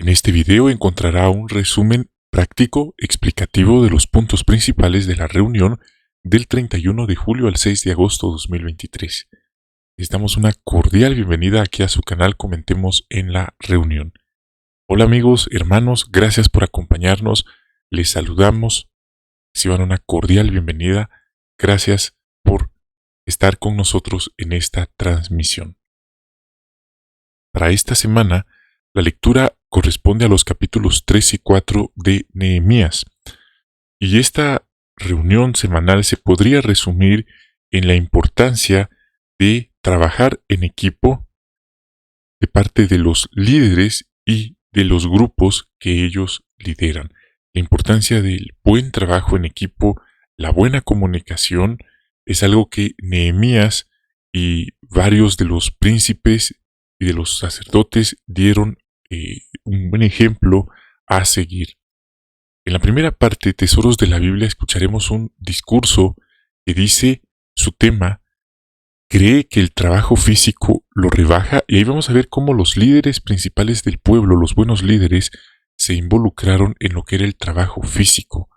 En este video encontrará un resumen práctico explicativo de los puntos principales de la reunión del 31 de julio al 6 de agosto de 2023. Les damos una cordial bienvenida aquí a su canal Comentemos en la Reunión. Hola amigos, hermanos, gracias por acompañarnos. Les saludamos. Reciban una cordial bienvenida. Gracias por estar con nosotros en esta transmisión. Para esta semana, la lectura corresponde a los capítulos 3 y 4 de Nehemías. Y esta reunión semanal se podría resumir en la importancia de trabajar en equipo de parte de los líderes y de los grupos que ellos lideran. La importancia del buen trabajo en equipo, la buena comunicación, es algo que Nehemías y varios de los príncipes y de los sacerdotes dieron un buen ejemplo a seguir. En la primera parte, Tesoros de la Biblia, escucharemos un discurso que dice su tema, cree que el trabajo físico lo rebaja, y ahí vamos a ver cómo los líderes principales del pueblo, los buenos líderes, se involucraron en lo que era el trabajo físico,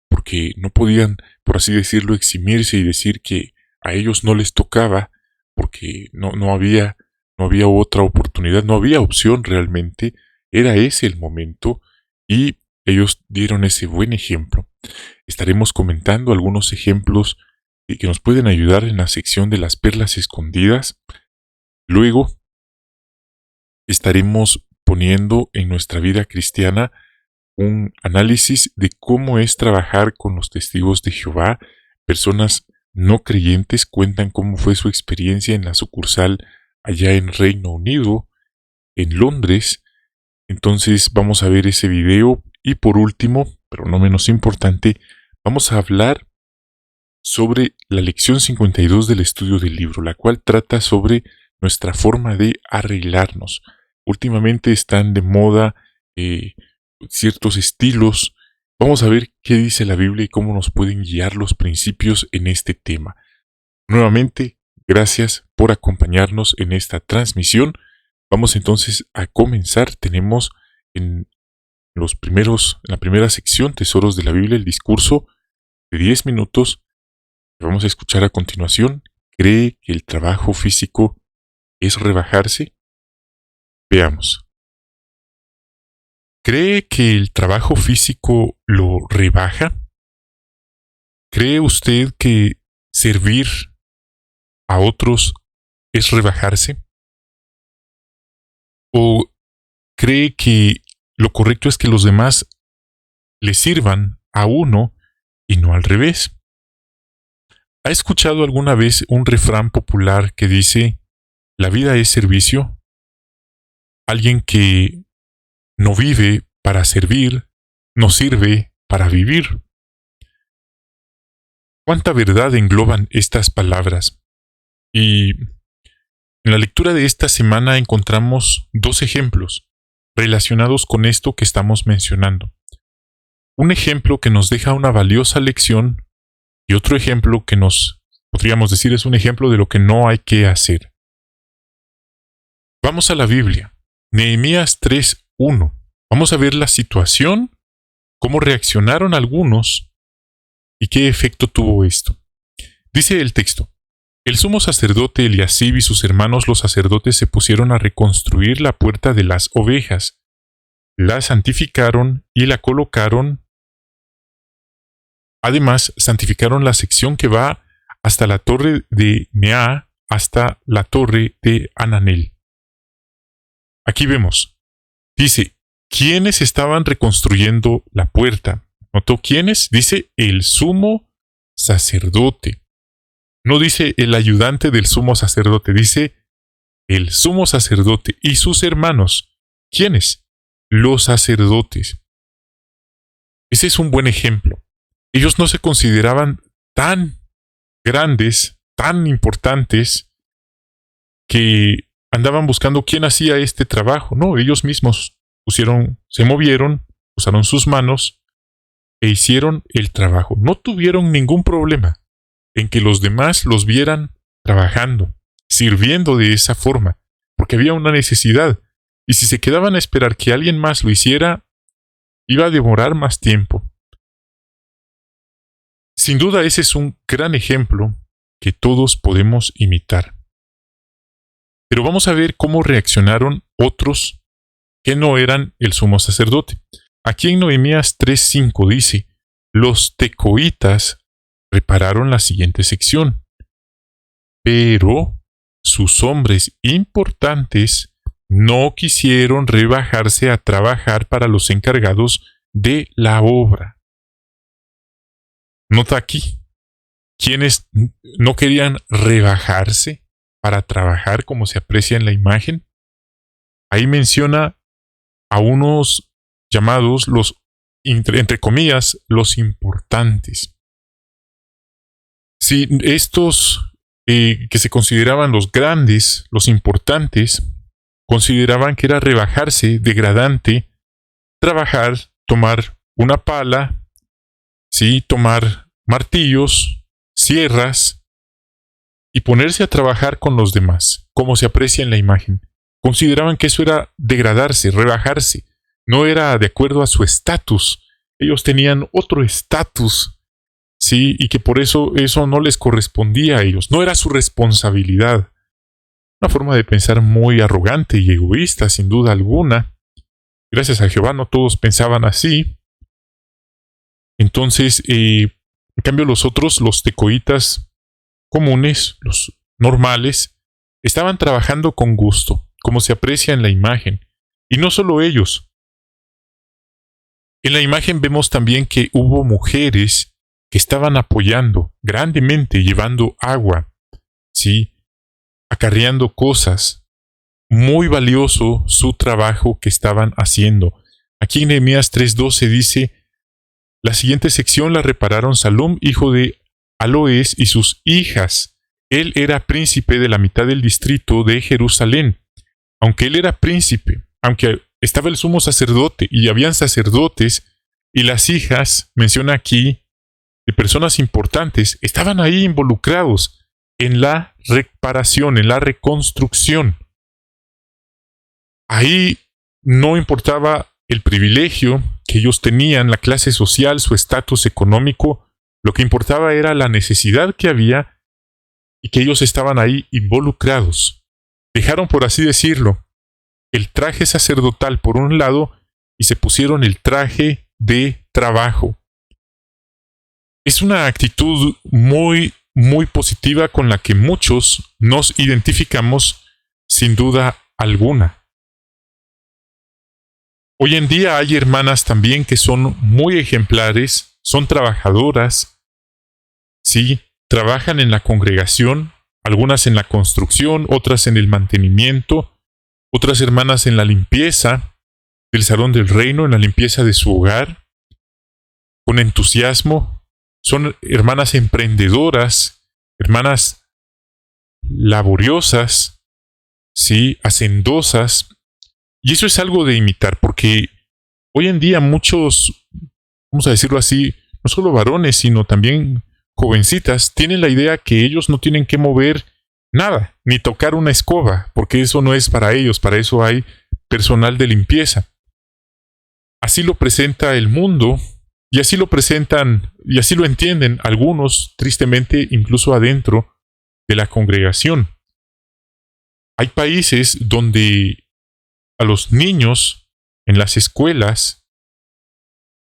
porque no podían, por así decirlo, eximirse y decir que a ellos no les tocaba, porque no había otra oportunidad, no había opción realmente, era ese el momento y ellos dieron ese buen ejemplo. Estaremos comentando algunos ejemplos que nos pueden ayudar en la sección de las perlas escondidas. Luego estaremos poniendo en nuestra vida cristiana un análisis de cómo es trabajar con los testigos de Jehová. Personas no creyentes cuentan cómo fue su experiencia en la sucursal allá en Reino Unido, en Londres. Entonces vamos a ver ese video y por último, pero no menos importante, vamos a hablar sobre la lección 52 del estudio del libro, la cual trata sobre nuestra forma de arreglarnos. Últimamente están de moda ciertos estilos. Vamos a ver qué dice la Biblia y cómo nos pueden guiar los principios en este tema. Nuevamente, gracias por acompañarnos en esta transmisión. Vamos entonces a comenzar. Tenemos en la primera sección, Tesoros de la Biblia, el discurso de 10 minutos. Vamos a escuchar a continuación. ¿Cree que el trabajo físico es rebajarse? Veamos. ¿Cree que el trabajo físico lo rebaja? ¿Cree usted que servir a otros es rebajarse? ¿O cree que lo correcto es que los demás le sirvan a uno y no al revés? ¿Ha escuchado alguna vez un refrán popular que dice, la vida es servicio? Alguien que no vive para servir, no sirve para vivir. ¿Cuánta verdad engloban estas palabras? Y en la lectura de esta semana encontramos dos ejemplos relacionados con esto que estamos mencionando. Un ejemplo que nos deja una valiosa lección y otro ejemplo que podríamos decir, es un ejemplo de lo que no hay que hacer. Vamos a la Biblia. Nehemías 3:1. Vamos a ver la situación, cómo reaccionaron algunos y qué efecto tuvo esto. Dice el texto. El sumo sacerdote Eliasib y sus hermanos los sacerdotes se pusieron a reconstruir la puerta de las ovejas. La santificaron y la colocaron. Además, santificaron la sección que va hasta la torre de Meá hasta la torre de Ananel. Aquí vemos. Dice, ¿quiénes estaban reconstruyendo la puerta? ¿Notó quiénes? Dice el sumo sacerdote. No dice el ayudante del sumo sacerdote, dice el sumo sacerdote y sus hermanos. ¿Quiénes? Los sacerdotes. Ese es un buen ejemplo. Ellos no se consideraban tan grandes, tan importantes, que andaban buscando quién hacía este trabajo. No, ellos mismos se movieron, usaron sus manos e hicieron el trabajo. No tuvieron ningún problema en que los demás los vieran trabajando, sirviendo de esa forma, porque había una necesidad. y si se quedaban a esperar que alguien más lo hiciera, iba a demorar más tiempo. Sin duda ese es un gran ejemplo que todos podemos imitar. Pero vamos a ver cómo reaccionaron otros que no eran el sumo sacerdote. Aquí en Nehemías 3:5 dice: los tecoitas repararon la siguiente sección, pero sus hombres importantes no quisieron rebajarse a trabajar para los encargados de la obra. Nota aquí, quienes no querían rebajarse para trabajar, como se aprecia en la imagen. Ahí menciona a unos llamados los, entre comillas, los importantes. Si estos que se consideraban los grandes, los importantes, consideraban que era rebajarse, degradante, trabajar, tomar una pala, ¿sí? Tomar martillos, sierras y ponerse a trabajar con los demás, como se aprecia en la imagen. Consideraban que eso era degradarse, rebajarse. No era de acuerdo a su estatus. Ellos tenían otro estatus, ¿sí? Y que por eso no les correspondía a ellos. No era su responsabilidad. Una forma de pensar muy arrogante y egoísta, sin duda alguna. Gracias a Jehová no todos pensaban así. Entonces, en cambio los otros, los tecoitas comunes, los normales, estaban trabajando con gusto, como se aprecia en la imagen. Y no solo ellos. En la imagen vemos también que hubo mujeres que estaban apoyando grandemente, llevando agua, ¿sí? Acarreando cosas. Muy valioso su trabajo que estaban haciendo. Aquí en Nehemías 3:12 dice: la siguiente sección la repararon Salum, hijo de Aloes, y sus hijas. Él era príncipe de la mitad del distrito de Jerusalén. Aunque él era príncipe, aunque estaba el sumo sacerdote y habían sacerdotes, y las hijas, menciona aquí, de personas importantes, estaban ahí involucrados en la reparación, en la reconstrucción. Ahí no importaba el privilegio que ellos tenían, la clase social, su estatus económico, lo que importaba era la necesidad que había y que ellos estaban ahí involucrados. Dejaron, por así decirlo, el traje sacerdotal por un lado y se pusieron el traje de trabajo. Es una actitud muy, muy positiva con la que muchos nos identificamos sin duda alguna. Hoy en día hay hermanas también que son muy ejemplares, son trabajadoras, sí, trabajan en la congregación, algunas en la construcción, otras en el mantenimiento, otras hermanas en la limpieza del salón del reino, en la limpieza de su hogar, con entusiasmo. Son hermanas emprendedoras, hermanas laboriosas, sí, hacendosas. Y eso es algo de imitar, porque hoy en día muchos, vamos a decirlo así, no solo varones, sino también jovencitas, tienen la idea que ellos no tienen que mover nada, ni tocar una escoba, porque eso no es para ellos, para eso hay personal de limpieza. Así lo presenta el mundo, y así lo presentan, y así lo entienden algunos, tristemente, incluso adentro de la congregación. Hay países donde a los niños en las escuelas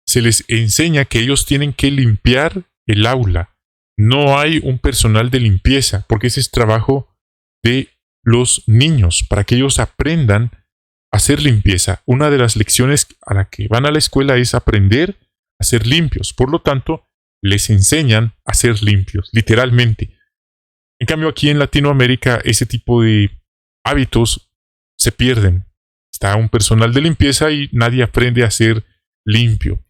se les enseña que ellos tienen que limpiar el aula. No hay un personal de limpieza, porque ese es trabajo de los niños, para que ellos aprendan a hacer limpieza. Una de las lecciones a la que van a la escuela es aprender a ser limpios. Por lo tanto, les enseñan a ser limpios, literalmente. En cambio, aquí en Latinoamérica, ese tipo de hábitos se pierden. Está un personal de limpieza y nadie aprende a ser limpio.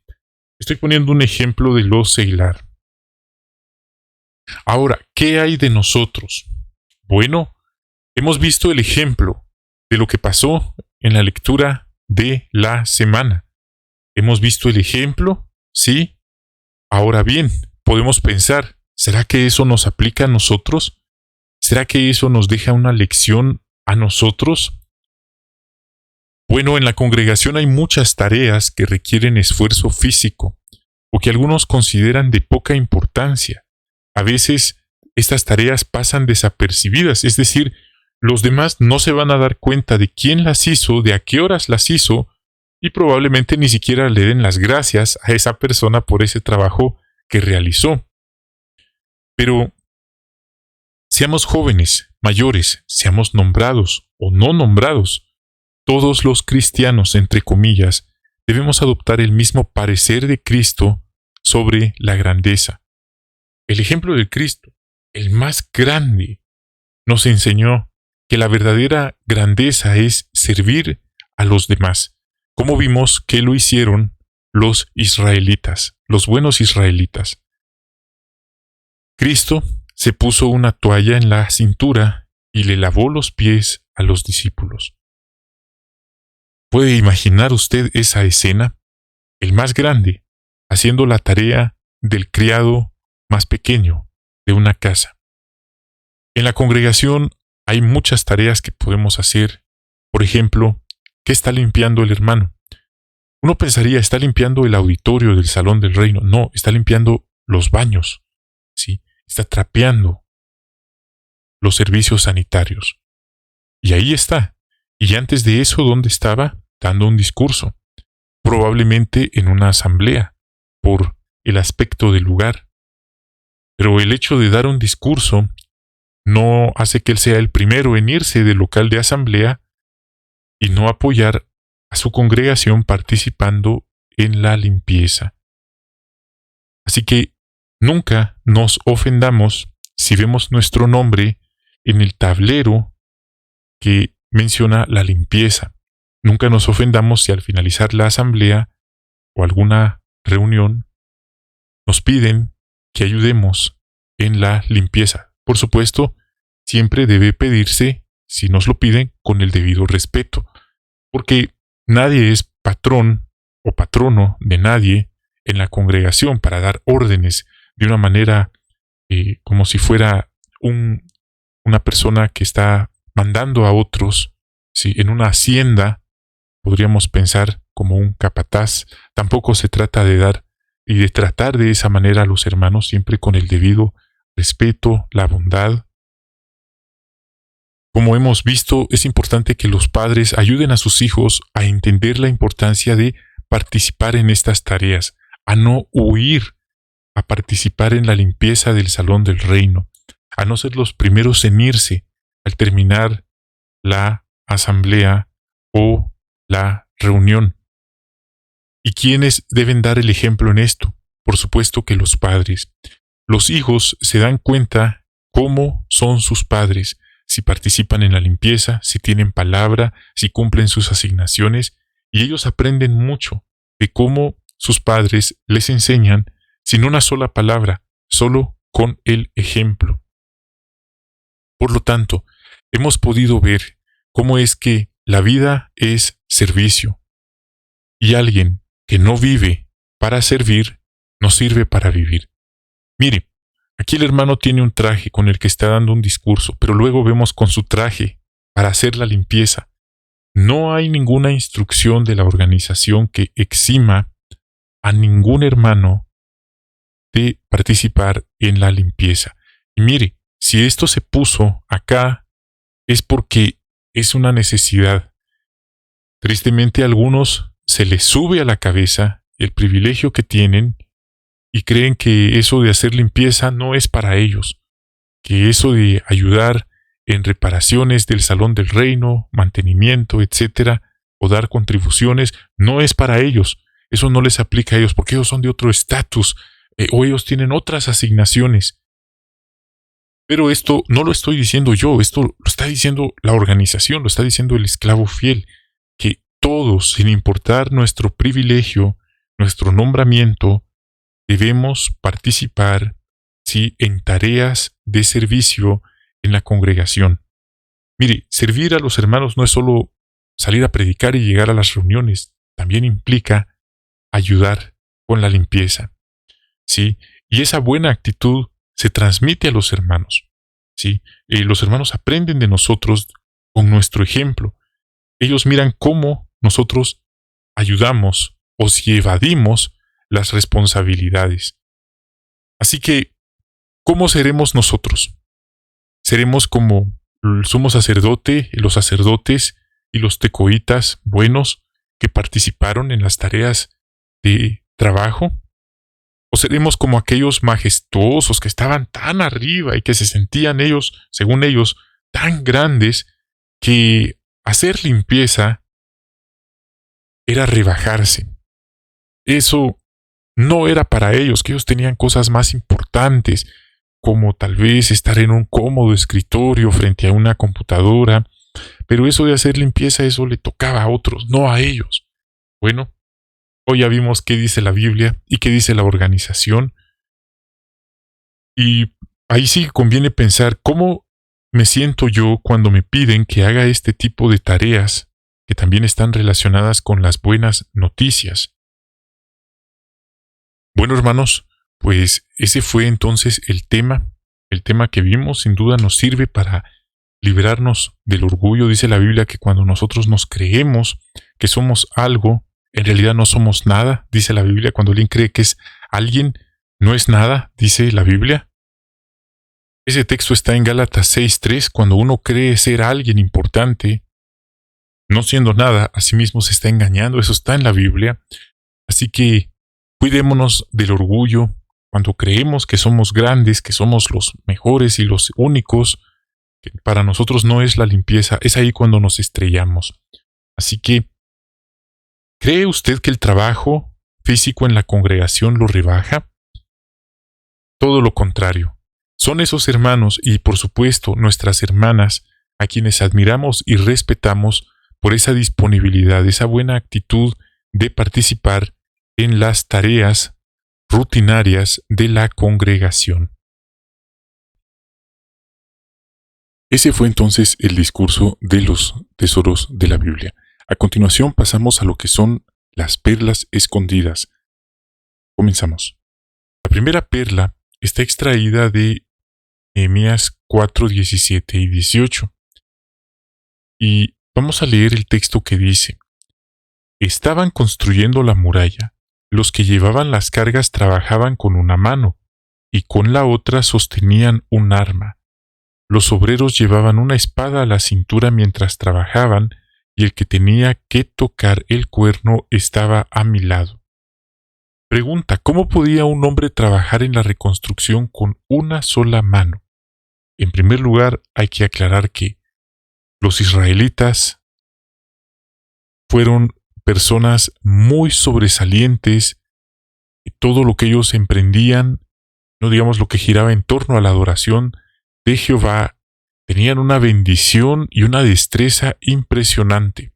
Estoy poniendo un ejemplo de lo seglar. Ahora, ¿qué hay de nosotros? Bueno, hemos visto el ejemplo de lo que pasó en la lectura de la semana. Hemos visto el ejemplo, ¿sí? Ahora bien, podemos pensar, ¿será que eso nos aplica a nosotros? ¿Será que eso nos deja una lección a nosotros? Bueno, en la congregación hay muchas tareas que requieren esfuerzo físico o que algunos consideran de poca importancia. A veces estas tareas pasan desapercibidas, es decir, los demás no se van a dar cuenta de quién las hizo, de a qué horas las hizo, y probablemente ni siquiera le den las gracias a esa persona por ese trabajo que realizó. Pero seamos jóvenes, mayores, seamos nombrados o no nombrados, todos los cristianos, entre comillas, debemos adoptar el mismo parecer de Cristo sobre la grandeza. El ejemplo de Cristo, el más grande, nos enseñó que la verdadera grandeza es servir a los demás, como vimos que lo hicieron los israelitas, los buenos israelitas. Cristo se puso una toalla en la cintura y le lavó los pies a los discípulos. ¿Puede imaginar usted esa escena? El más grande, haciendo la tarea del criado más pequeño de una casa. En la congregación hay muchas tareas que podemos hacer. Por ejemplo, ¿qué está limpiando el hermano? Uno pensaría, está limpiando el auditorio del Salón del Reino. No, está limpiando los baños. ¿Sí? Está trapeando los servicios sanitarios. Y ahí está. Y antes de eso, ¿dónde estaba? Dando un discurso. Probablemente en una asamblea, por el aspecto del lugar. Pero el hecho de dar un discurso no hace que él sea el primero en irse del local de asamblea y no apoyar a su congregación participando en la limpieza. Así que nunca nos ofendamos si vemos nuestro nombre en el tablero que menciona la limpieza. Nunca nos ofendamos si al finalizar la asamblea o alguna reunión nos piden que ayudemos en la limpieza. Por supuesto, siempre debe pedirse, si nos lo piden, con el debido respeto, porque nadie es patrón o patrono de nadie en la congregación para dar órdenes de una manera como si fuera una persona que está mandando a otros. Si en una hacienda podríamos pensar como un capataz, tampoco se trata de dar y de tratar de esa manera a los hermanos, siempre con el debido respeto, la bondad. Como hemos visto, es importante que los padres ayuden a sus hijos a entender la importancia de participar en estas tareas, a no huir, a participar en la limpieza del Salón del Reino, a no ser los primeros en irse al terminar la asamblea o la reunión. ¿Y quiénes deben dar el ejemplo en esto? Por supuesto que los padres. Los hijos se dan cuenta cómo son sus padres, si participan en la limpieza, si tienen palabra, si cumplen sus asignaciones, y ellos aprenden mucho de cómo sus padres les enseñan sin una sola palabra, solo con el ejemplo. Por lo tanto, hemos podido ver cómo es que la vida es servicio, y alguien que no vive para servir, no sirve para vivir. Mire, aquí el hermano tiene un traje con el que está dando un discurso, pero luego vemos con su traje para hacer la limpieza. No hay ninguna instrucción de la organización que exima a ningún hermano de participar en la limpieza. Y mire, si esto se puso acá es porque es una necesidad. Tristemente a algunos se les sube a la cabeza el privilegio que tienen y creen que eso de hacer limpieza no es para ellos, que eso de ayudar en reparaciones del Salón del Reino, mantenimiento, etcétera, o dar contribuciones, no es para ellos. Eso no les aplica a ellos porque ellos son de otro estatus o ellos tienen otras asignaciones. Pero esto no lo estoy diciendo yo, esto lo está diciendo la organización, lo está diciendo el esclavo fiel, que todos, sin importar nuestro privilegio, nuestro nombramiento, debemos participar, sí, en tareas de servicio en la congregación. Mire, servir a los hermanos no es solo salir a predicar y llegar a las reuniones, también implica ayudar con la limpieza, ¿sí? Y esa buena actitud se transmite a los hermanos, ¿sí? Los hermanos aprenden de nosotros con nuestro ejemplo. Ellos miran cómo nosotros ayudamos o si evadimos las responsabilidades. Así que, ¿cómo seremos nosotros? ¿Seremos como el sumo sacerdote, los sacerdotes y los tecoitas buenos que participaron en las tareas de trabajo? ¿O seremos como aquellos majestuosos que estaban tan arriba y que se sentían ellos, según ellos, tan grandes que hacer limpieza era rebajarse? Eso no era para ellos, que ellos tenían cosas más importantes, como tal vez estar en un cómodo escritorio frente a una computadora, pero eso de hacer limpieza, eso le tocaba a otros, no a ellos. Bueno, hoy ya vimos qué dice la Biblia y qué dice la organización, y ahí sí conviene pensar cómo me siento yo cuando me piden que haga este tipo de tareas que también están relacionadas con las buenas noticias. Bueno, hermanos, pues ese fue entonces el tema que vimos. Sin duda nos sirve para liberarnos del orgullo. Dice la Biblia que cuando nosotros nos creemos que somos algo, en realidad no somos nada. Dice la Biblia, cuando alguien cree que es alguien, no es nada, dice la Biblia. Ese texto está en Gálatas 6:3, cuando uno cree ser alguien importante, no siendo nada, a sí mismo se está engañando. Eso está en la Biblia. Así que cuidémonos del orgullo. Cuando creemos que somos grandes, que somos los mejores y los únicos, que para nosotros no es la limpieza, es ahí cuando nos estrellamos. Así que, ¿cree usted que el trabajo físico en la congregación lo rebaja? Todo lo contrario. Son esos hermanos y, por supuesto, nuestras hermanas, a quienes admiramos y respetamos por esa disponibilidad, esa buena actitud de participar en las tareas rutinarias de la congregación. Ese fue entonces el discurso de los tesoros de la Biblia. A continuación pasamos a lo que son las perlas escondidas. Comenzamos. La primera perla está extraída de Nehemías 4, 17 y 18. Y vamos a leer el texto que dice: Estaban construyendo la muralla. Los que llevaban las cargas trabajaban con una mano, y con la otra sostenían un arma. Los obreros llevaban una espada a la cintura mientras trabajaban, y el que tenía que tocar el cuerno estaba a mi lado. Pregunta: ¿cómo podía un hombre trabajar en la reconstrucción con una sola mano? En primer lugar, hay que aclarar que los israelitas fueron personas muy sobresalientes, y todo lo que ellos emprendían, no digamos lo que giraba en torno a la adoración de Jehová, tenían una bendición y una destreza impresionante.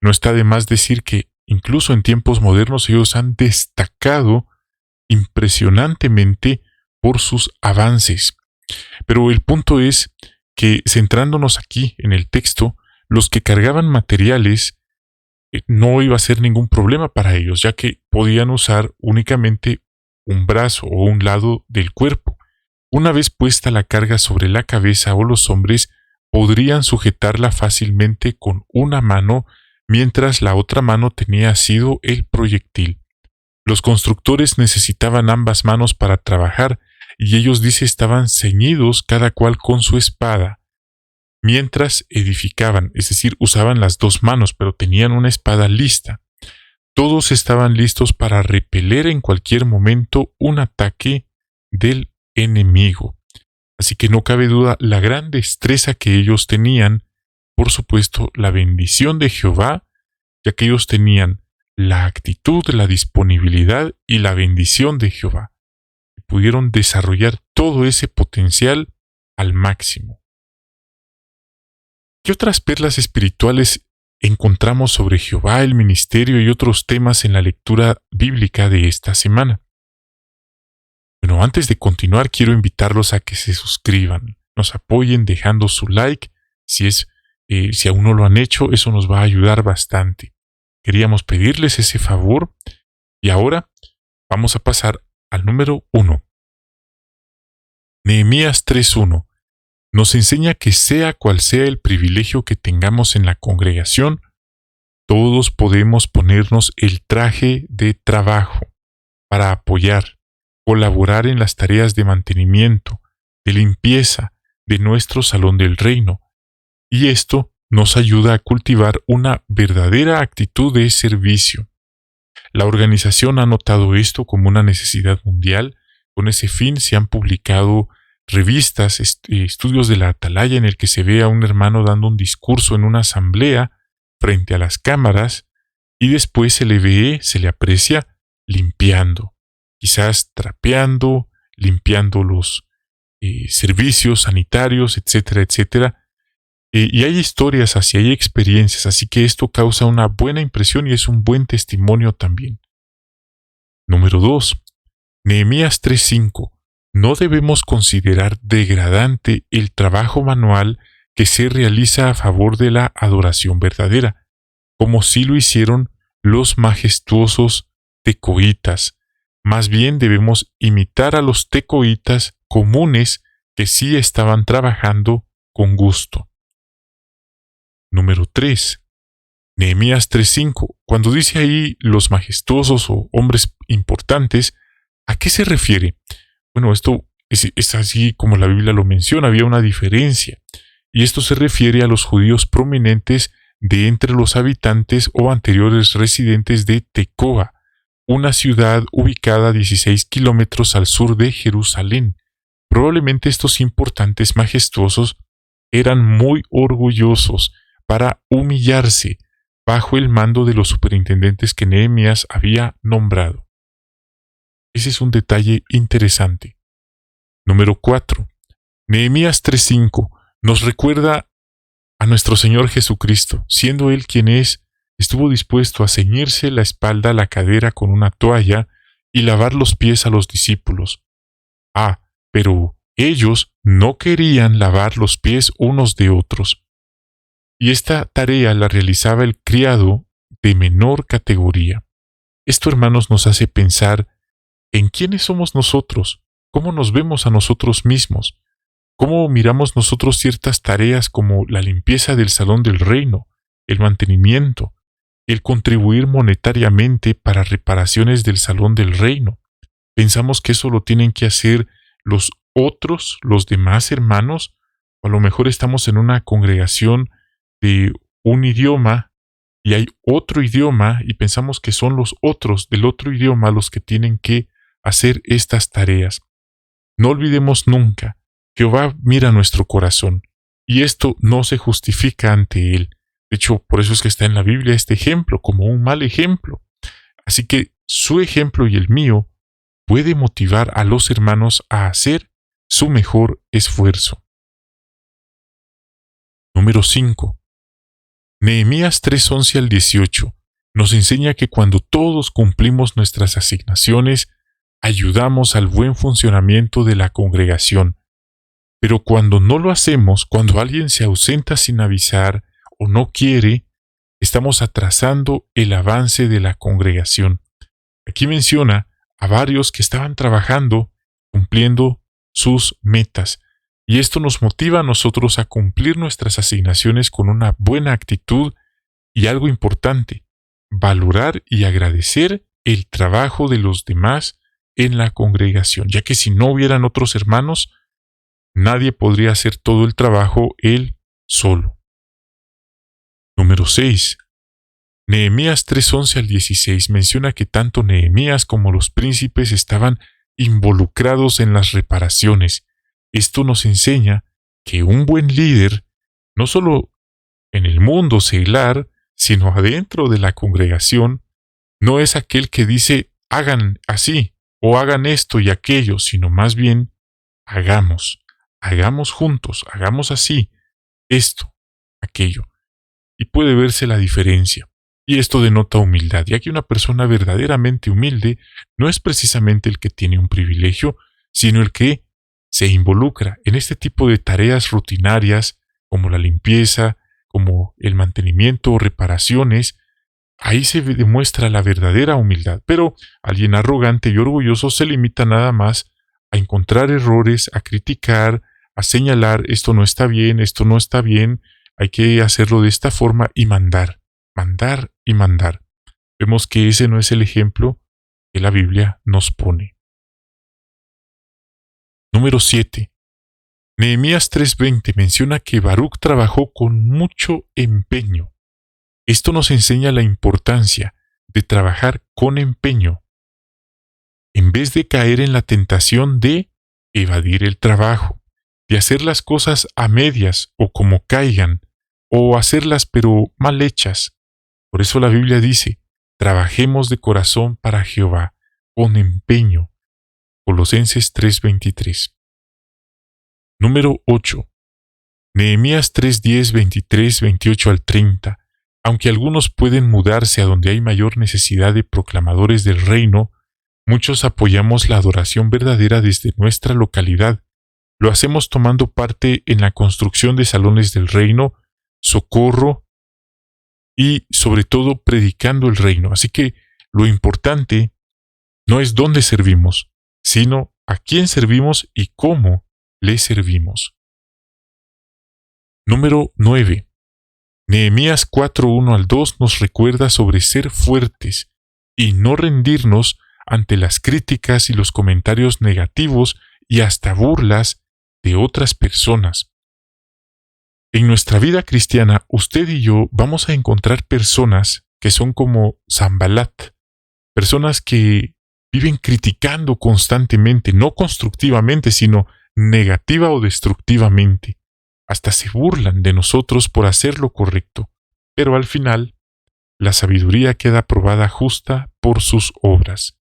No está de más decir que incluso en tiempos modernos ellos han destacado impresionantemente por sus avances. Pero el punto es que, centrándonos aquí en el texto, los que cargaban materiales no iba a ser ningún problema para ellos, ya que podían usar únicamente un brazo o un lado del cuerpo. Una vez puesta la carga sobre la cabeza o los hombres, podrían sujetarla fácilmente con una mano, mientras la otra mano tenía asido el proyectil. Los constructores necesitaban ambas manos para trabajar, y ellos, dice, estaban ceñidos cada cual con su espada, mientras edificaban, es decir, usaban las dos manos, pero tenían una espada lista. Todos estaban listos para repeler en cualquier momento un ataque del enemigo. Así que no cabe duda la gran destreza que ellos tenían, por supuesto, la bendición de Jehová, ya que ellos tenían la actitud, la disponibilidad y la bendición de Jehová. Pudieron desarrollar todo ese potencial al máximo. ¿Qué otras perlas espirituales encontramos sobre Jehová, el ministerio y otros temas en la lectura bíblica de esta semana? Bueno, antes de continuar, quiero invitarlos a que se suscriban, nos apoyen dejando su like. Si aún no lo han hecho, eso nos va a ayudar bastante. Queríamos pedirles ese favor, y ahora vamos a pasar al número 1. Nehemías 3:1 nos enseña que sea cual sea el privilegio que tengamos en la congregación, Todos podemos ponernos el traje de trabajo para apoyar, colaborar en las tareas de mantenimiento, de limpieza de nuestro salón del reino, y esto nos ayuda a cultivar una verdadera actitud de servicio. La organización ha notado esto como una necesidad mundial. Con ese fin se han publicado revistas, estudios de la Atalaya en el que se ve a un hermano dando un discurso en una asamblea frente a las cámaras y después se le aprecia limpiando, quizás trapeando, limpiando los servicios sanitarios, etcétera, etcétera. Y hay historias así, hay experiencias, así que esto causa una buena impresión y es un buen testimonio también. Número 2. Nehemías 3:5. No debemos considerar degradante el trabajo manual que se realiza a favor de la adoración verdadera, como sí lo hicieron los majestuosos tecoitas. Más bien debemos imitar a los tecoitas comunes que sí estaban trabajando con gusto. Número 3. Nehemías 3:5. Cuando dice ahí los majestuosos o hombres importantes, ¿a qué se refiere? Bueno, esto es así como la Biblia lo menciona, había una diferencia. Y esto se refiere a los judíos prominentes de entre los habitantes o anteriores residentes de Tecoa, una ciudad ubicada a 16 kilómetros al sur de Jerusalén. Probablemente estos importantes majestuosos eran muy orgullosos para humillarse bajo el mando de los superintendentes que Nehemías había nombrado. Ese es un detalle interesante. Número 4. Nehemías 3:5 nos recuerda a nuestro Señor Jesucristo, siendo Él quien estuvo dispuesto a ceñirse la espalda a la cadera con una toalla y lavar los pies a los discípulos. Pero ellos no querían lavar los pies unos de otros. Y esta tarea la realizaba el criado de menor categoría. Esto, hermanos, nos hace pensar en quiénes somos nosotros, cómo nos vemos a nosotros mismos, cómo miramos nosotros ciertas tareas como la limpieza del salón del reino, el mantenimiento, el contribuir monetariamente para reparaciones del salón del reino. Pensamos que eso lo tienen que hacer los otros, los demás hermanos, o a lo mejor estamos en una congregación de un idioma y hay otro idioma y pensamos que son los otros del otro idioma los que tienen que hacer estas tareas. No olvidemos nunca, Jehová mira nuestro corazón y esto no se justifica ante Él. De hecho, por eso es que está en la Biblia este ejemplo como un mal ejemplo. Así que su ejemplo y el mío puede motivar a los hermanos a hacer su mejor esfuerzo. Número 5. Nehemías 3:11 al 18 nos enseña que cuando todos cumplimos nuestras asignaciones, ayudamos al buen funcionamiento de la congregación. Pero cuando no lo hacemos, cuando alguien se ausenta sin avisar o no quiere, estamos atrasando el avance de la congregación. Aquí menciona a varios que estaban trabajando, cumpliendo sus metas. Y esto nos motiva a nosotros a cumplir nuestras asignaciones con una buena actitud y algo importante, valorar y agradecer el trabajo de los demás en la congregación, ya que si no hubieran otros hermanos, nadie podría hacer todo el trabajo él solo. Número 6. Nehemías 3:11 al 16 menciona que tanto Nehemías como los príncipes estaban involucrados en las reparaciones. Esto nos enseña que un buen líder, no solo en el mundo secular, sino adentro de la congregación, no es aquel que dice hagan así o hagan esto y aquello, sino más bien hagamos juntos, hagamos así, esto, aquello. Y puede verse la diferencia. Y esto denota humildad, ya que una persona verdaderamente humilde no es precisamente el que tiene un privilegio, sino el que se involucra en este tipo de tareas rutinarias como la limpieza, como el mantenimiento o reparaciones. Ahí se demuestra la verdadera humildad, pero alguien arrogante y orgulloso se limita nada más a encontrar errores, a criticar, a señalar esto no está bien, hay que hacerlo de esta forma y mandar y mandar. Vemos que ese no es el ejemplo que la Biblia nos pone. Número 7. Nehemías 3:20 menciona que Baruc trabajó con mucho empeño. Esto nos enseña la importancia de trabajar con empeño, en vez de caer en la tentación de evadir el trabajo, de hacer las cosas a medias o como caigan, o hacerlas pero mal hechas. Por eso la Biblia dice, trabajemos de corazón para Jehová, con empeño. Colosenses 3:23. Número 8. Nehemías 3:10, 23, 28 al 30. Aunque algunos pueden mudarse a donde hay mayor necesidad de proclamadores del reino, muchos apoyamos la adoración verdadera desde nuestra localidad. Lo hacemos tomando parte en la construcción de salones del reino, socorro y, sobre todo, predicando el reino. Así que lo importante no es dónde servimos, sino a quién servimos y cómo le servimos. Número 9. Nehemías 4:1 al 2 nos recuerda sobre ser fuertes y no rendirnos ante las críticas y los comentarios negativos y hasta burlas de otras personas. En nuestra vida cristiana, usted y yo vamos a encontrar personas que son como Sanbalat, personas que viven criticando constantemente, no constructivamente, sino negativa o destructivamente. Hasta se burlan de nosotros por hacer lo correcto, pero al final, la sabiduría queda probada justa por sus obras.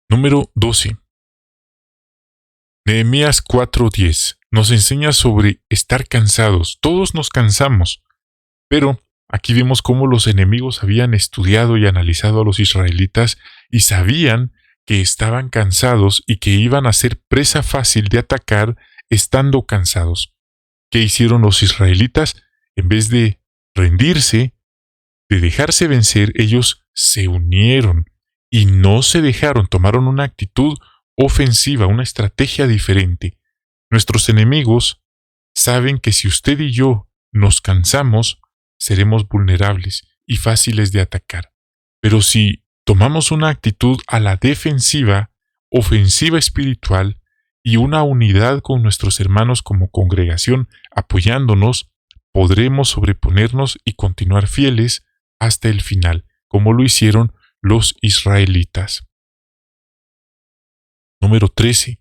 Número 12. Nehemías 4:10 nos enseña sobre estar cansados. Todos nos cansamos, pero aquí vemos cómo los enemigos habían estudiado y analizado a los israelitas y sabían que estaban cansados y que iban a ser presa fácil de atacar estando cansados. ¿Qué hicieron los israelitas? En vez de rendirse, de dejarse vencer, ellos se unieron y no se dejaron, tomaron una actitud ofensiva, una estrategia diferente. Nuestros enemigos saben que si usted y yo nos cansamos, seremos vulnerables y fáciles de atacar. Pero si tomamos una actitud a la defensiva, ofensiva espiritual y una unidad con nuestros hermanos como congregación apoyándonos, podremos sobreponernos y continuar fieles hasta el final, como lo hicieron los israelitas. Número 13.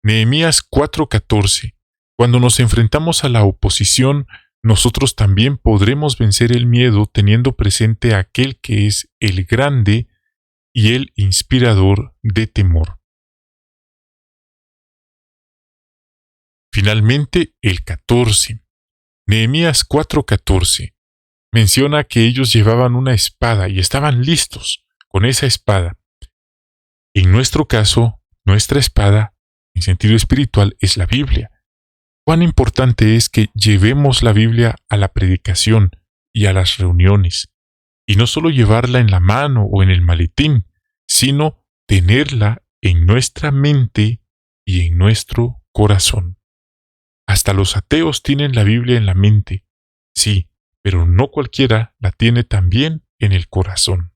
Nehemías 4:14. Cuando nos enfrentamos a la oposición, nosotros también podremos vencer el miedo teniendo presente a aquel que es el grande y el inspirador de temor. Finalmente, el 14. Nehemías 4:14 menciona que ellos llevaban una espada y estaban listos con esa espada. En nuestro caso, nuestra espada, en sentido espiritual, es la Biblia. Cuán importante es que llevemos la Biblia a la predicación y a las reuniones, y no solo llevarla en la mano o en el maletín, sino tenerla en nuestra mente y en nuestro corazón. Hasta los ateos tienen la Biblia en la mente, sí, pero no cualquiera la tiene también en el corazón.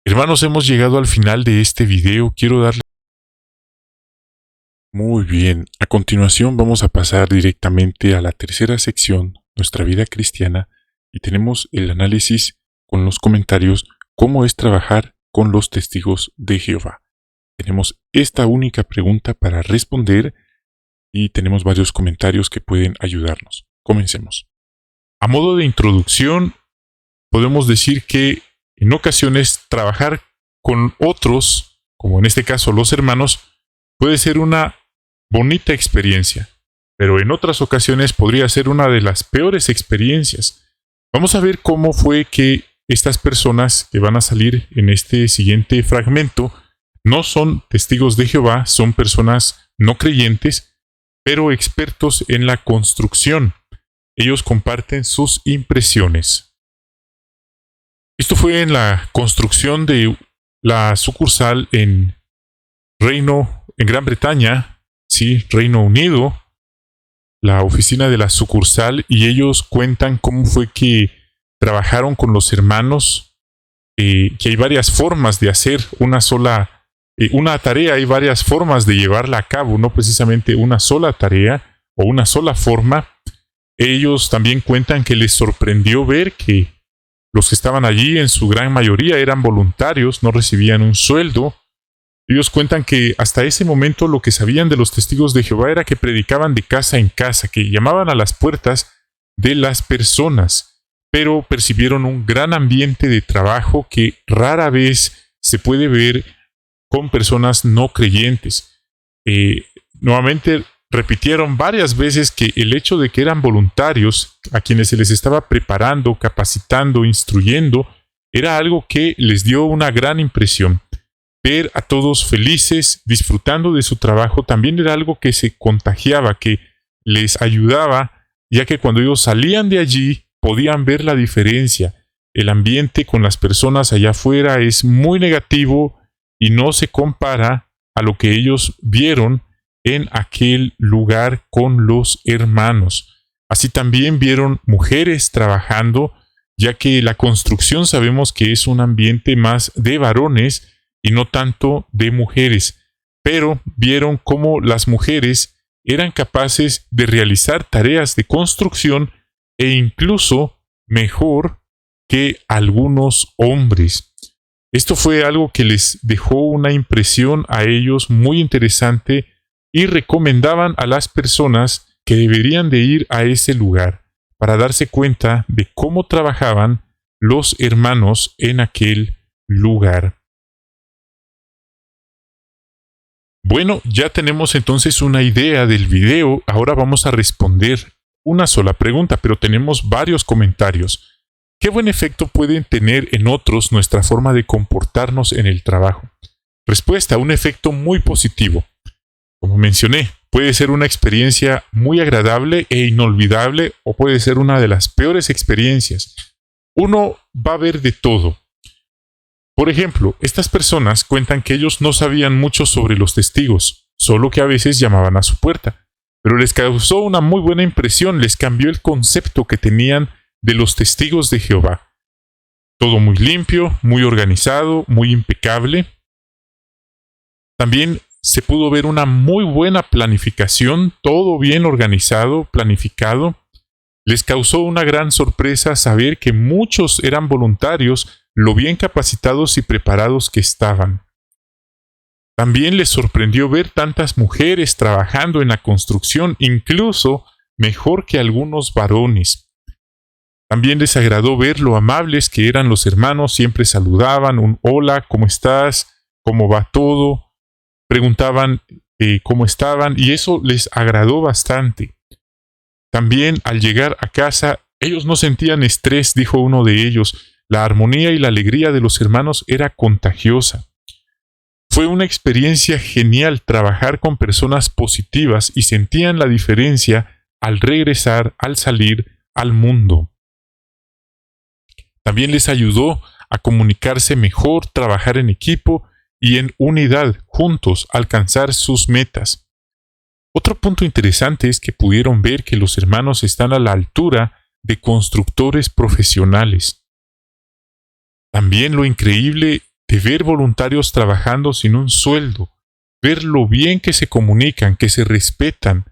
Hermanos, hemos llegado al final de este video. Quiero darle... Muy bien, a continuación vamos a pasar directamente a la tercera sección, nuestra vida cristiana, y tenemos el análisis con los comentarios, cómo es trabajar con los testigos de Jehová. Tenemos esta única pregunta para responder y tenemos varios comentarios que pueden ayudarnos. Comencemos. A modo de introducción, podemos decir que en ocasiones trabajar con otros, como en este caso los hermanos, puede ser una bonita experiencia, pero en otras ocasiones podría ser una de las peores experiencias. Vamos a ver cómo fue que estas personas que van a salir en este siguiente fragmento no son testigos de Jehová, son personas no creyentes, pero expertos en la construcción. Ellos comparten sus impresiones. Esto fue en la construcción de la sucursal en Gran Bretaña, sí, Reino Unido, la oficina de la sucursal y ellos cuentan cómo fue que trabajaron con los hermanos, que hay varias formas de hacer una tarea, hay varias formas de llevarla a cabo, no precisamente una sola tarea o una sola forma. Ellos también cuentan que les sorprendió ver que los que estaban allí en su gran mayoría eran voluntarios, no recibían un sueldo. Ellos cuentan que hasta ese momento lo que sabían de los testigos de Jehová era que predicaban de casa en casa, que llamaban a las puertas de las personas, pero percibieron un gran ambiente de trabajo que rara vez se puede ver con personas no creyentes. Nuevamente repitieron varias veces que el hecho de que eran voluntarios, a quienes se les estaba preparando, capacitando, instruyendo, era algo que les dio una gran impresión. Ver a todos felices, disfrutando de su trabajo, también era algo que se contagiaba, que les ayudaba, ya que cuando ellos salían de allí podían ver la diferencia. El ambiente con las personas allá afuera es muy negativo y no se compara a lo que ellos vieron en aquel lugar con los hermanos. Así también vieron mujeres trabajando, ya que la construcción sabemos que es un ambiente más de varones y no tanto de mujeres, pero vieron cómo las mujeres eran capaces de realizar tareas de construcción e incluso mejor que algunos hombres. Esto fue algo que les dejó una impresión a ellos muy interesante y recomendaban a las personas que deberían de ir a ese lugar para darse cuenta de cómo trabajaban los hermanos en aquel lugar. Bueno, ya tenemos entonces una idea del video. Ahora vamos a responder una sola pregunta, pero tenemos varios comentarios. ¿Qué buen efecto puede tener en otros nuestra forma de comportarnos en el trabajo? Respuesta: un efecto muy positivo. Como mencioné, puede ser una experiencia muy agradable e inolvidable o puede ser una de las peores experiencias. Uno va a ver de todo. Por ejemplo, estas personas cuentan que ellos no sabían mucho sobre los testigos, solo que a veces llamaban a su puerta, pero les causó una muy buena impresión, les cambió el concepto que tenían de los testigos de Jehová. Todo muy limpio, muy organizado, muy impecable. También se pudo ver una muy buena planificación, todo bien organizado, planificado. Les causó una gran sorpresa saber que muchos eran voluntarios, lo bien capacitados y preparados que estaban. También les sorprendió ver tantas mujeres trabajando en la construcción, incluso mejor que algunos varones. También les agradó ver lo amables que eran los hermanos, siempre saludaban, un hola, ¿cómo estás? ¿Cómo va todo? Preguntaban cómo estaban y eso les agradó bastante. También al llegar a casa, ellos no sentían estrés, dijo uno de ellos. La armonía y la alegría de los hermanos era contagiosa. Fue una experiencia genial trabajar con personas positivas y sentían la diferencia al regresar, al salir al mundo. También les ayudó a comunicarse mejor, trabajar en equipo y en unidad, juntos, alcanzar sus metas. Otro punto interesante es que pudieron ver que los hermanos están a la altura de constructores profesionales. También lo increíble de ver voluntarios trabajando sin un sueldo, ver lo bien que se comunican, que se respetan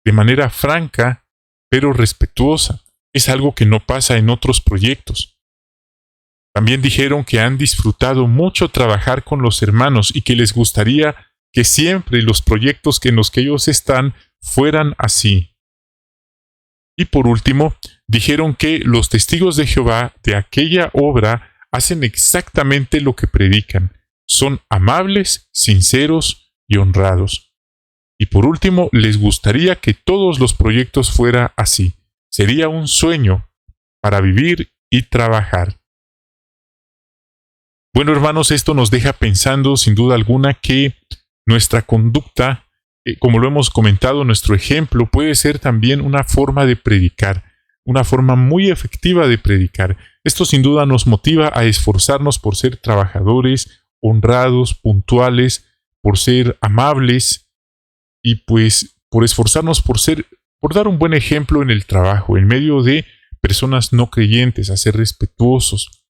de manera franca, pero respetuosa. Es algo que no pasa en otros proyectos. También dijeron que han disfrutado mucho trabajar con los hermanos y que les gustaría que siempre los proyectos en los que ellos están fueran así. Y por último, dijeron que los testigos de Jehová de aquella obra hacen exactamente lo que predican. Son amables, sinceros y honrados. Y por último, les gustaría que todos los proyectos fueran así. Sería un sueño para vivir y trabajar. Bueno, hermanos, esto nos deja pensando sin duda alguna que nuestra conducta, como lo hemos comentado, nuestro ejemplo puede ser también una forma de predicar, una forma muy efectiva de predicar. Esto sin duda nos motiva a esforzarnos por ser trabajadores, honrados, puntuales, por ser amables y pues por esforzarnos por ser por dar un buen ejemplo en el trabajo, en medio de personas no creyentes, a ser respetuosos,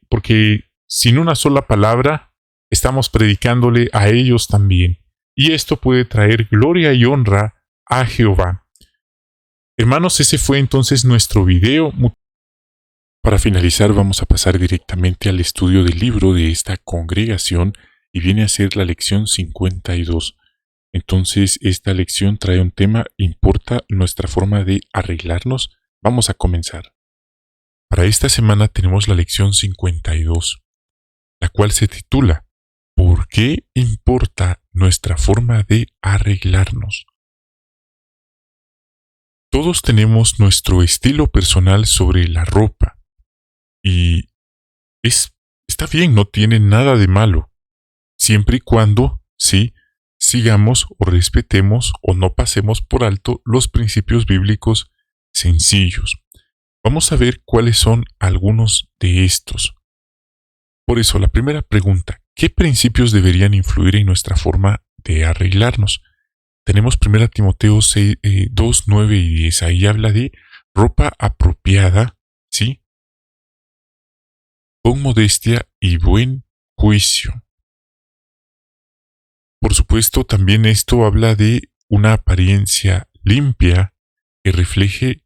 porque sin una sola palabra estamos predicándole a ellos también. Y esto puede traer gloria y honra a Jehová. Hermanos, ese fue entonces nuestro video. Para finalizar, vamos a pasar directamente al estudio del libro de esta congregación y viene a ser la lección 52. Entonces, esta lección trae un tema: ¿importa nuestra forma de arreglarnos? Vamos a comenzar. Para esta semana tenemos la lección 52, la cual se titula ¿Por qué importa nuestra forma de arreglarnos? Todos tenemos nuestro estilo personal sobre la ropa y está bien, no tiene nada de malo, siempre y cuando, sí, sigamos o respetemos o no pasemos por alto los principios bíblicos sencillos. Vamos a ver cuáles son algunos de estos. Por eso, la primera pregunta: ¿qué principios deberían influir en nuestra forma de arreglarnos? Tenemos 1 Timoteo 2, 9 y 10. Ahí habla de ropa apropiada, ¿sí?, con modestia y buen juicio. Por supuesto, también esto habla de una apariencia limpia que refleje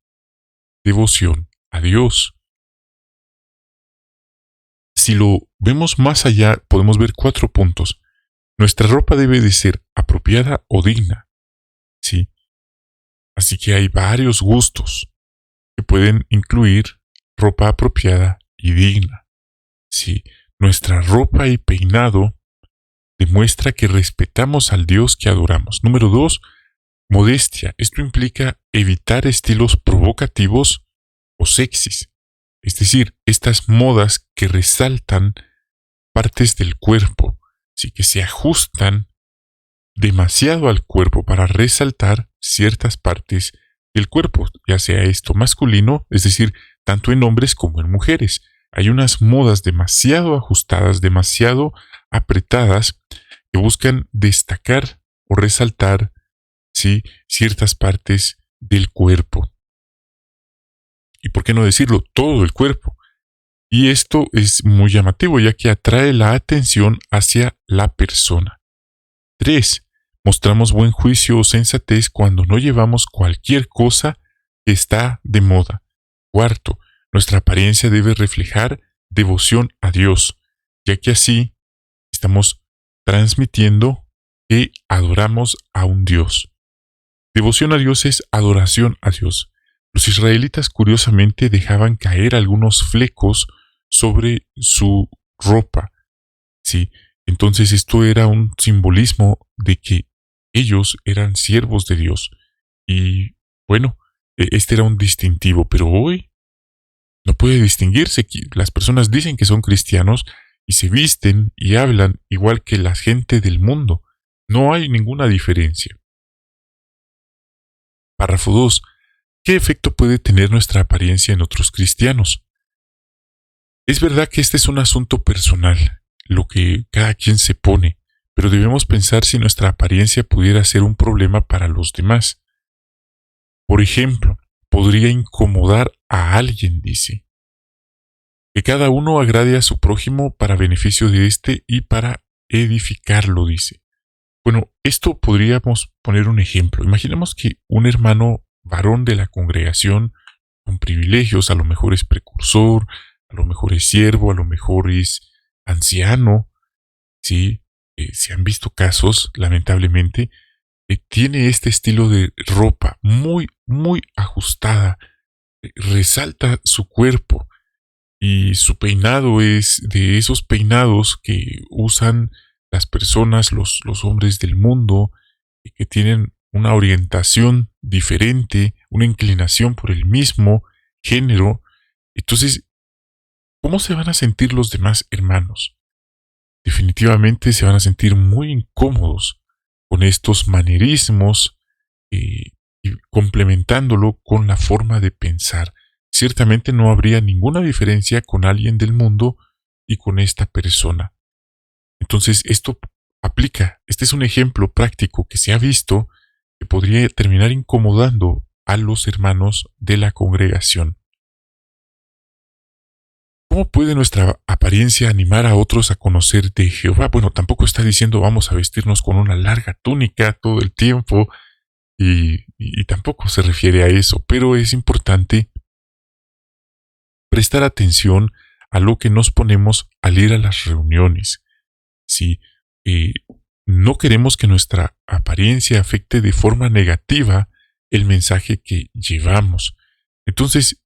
devoción a Dios. Si lo vemos más allá, podemos ver 4 puntos. Nuestra ropa debe de ser apropiada o digna, ¿sí? Así que hay varios gustos que pueden incluir ropa apropiada y digna. Sí, nuestra ropa y peinado demuestra que respetamos al Dios que adoramos. Número 2, modestia. Esto implica evitar estilos provocativos o sexys. Es decir, estas modas que resaltan partes del cuerpo, sí, que se ajustan demasiado al cuerpo para resaltar ciertas partes del cuerpo, ya sea esto masculino, es decir, tanto en hombres como en mujeres. Hay unas modas demasiado ajustadas, demasiado apretadas, que buscan destacar o resaltar, ¿sí?, ciertas partes del cuerpo. Y por qué no decirlo, todo el cuerpo. Y esto es muy llamativo, ya que atrae la atención hacia la persona. 3. Mostramos buen juicio o sensatez cuando no llevamos cualquier cosa que está de moda. 4. Nuestra apariencia debe reflejar devoción a Dios, ya que así estamos transmitiendo que adoramos a un Dios. Devoción a Dios es adoración a Dios. Los israelitas curiosamente dejaban caer algunos flecos sobre su ropa. Sí, entonces esto era un simbolismo de que ellos eran siervos de Dios. Y bueno, este era un distintivo, pero hoy no puede distinguirse. Las personas dicen que son cristianos y se visten y hablan igual que la gente del mundo. No hay ninguna diferencia. Párrafo 2. ¿Qué efecto puede tener nuestra apariencia en otros cristianos? Es verdad que este es un asunto personal, lo que cada quien se pone, pero debemos pensar si nuestra apariencia pudiera ser un problema para los demás. Por ejemplo, podría incomodar a alguien, dice. Que cada uno agrade a su prójimo para beneficio de éste y para edificarlo, dice. Bueno, esto podríamos poner un ejemplo. Imaginemos que un hermano varón de la congregación con privilegios, a lo mejor es precursor, a lo mejor es siervo, a lo mejor es anciano, ¿sí? Se han visto casos, lamentablemente, tiene este estilo de ropa muy, muy ajustada, resalta su cuerpo y su peinado es de esos peinados que usan las personas, los hombres del mundo, que tienen una orientación diferente, una inclinación por el mismo género. Entonces, ¿cómo se van a sentir los demás hermanos? Definitivamente se van a sentir muy incómodos con estos manerismos y complementándolo con la forma de pensar. Ciertamente no habría ninguna diferencia con alguien del mundo y con esta persona. Entonces esto aplica. Este es un ejemplo práctico que se ha visto que podría terminar incomodando a los hermanos de la congregación. ¿Cómo puede nuestra apariencia animar a otros a conocer de Jehová? Bueno, tampoco está diciendo vamos a vestirnos con una larga túnica todo el tiempo y tampoco se refiere a eso, pero es importante prestar atención a lo que nos ponemos al ir a las reuniones. Si no queremos que nuestra apariencia afecte de forma negativa el mensaje que llevamos, entonces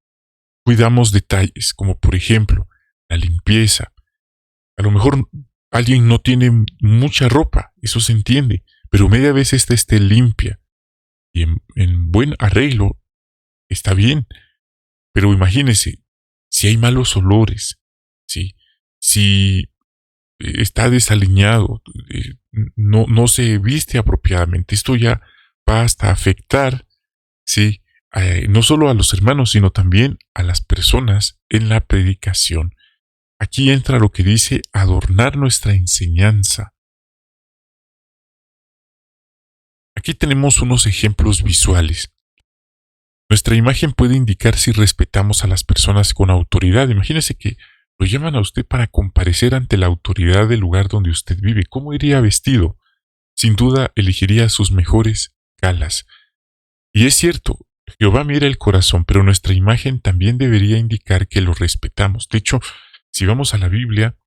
cuidamos detalles como por ejemplo la limpieza. A lo mejor alguien no tiene mucha ropa, eso se entiende, pero media vez esta esté limpia y en buen arreglo está bien. Pero imagínese, si hay malos olores, ¿sí? Si está desaliñado, no se viste apropiadamente, esto ya va hasta afectar, ¿sí? No solo a los hermanos, sino también a las personas en la predicación. Aquí entra lo que dice adornar nuestra enseñanza. Aquí tenemos unos ejemplos visuales. Nuestra imagen puede indicar si respetamos a las personas con autoridad. Imagínese que lo llaman a usted para comparecer ante la autoridad del lugar donde usted vive. ¿Cómo iría vestido? Sin duda elegiría sus mejores galas. Y es cierto, Jehová mira el corazón, pero nuestra imagen también debería indicar que lo respetamos. De hecho, si vamos a la Biblia,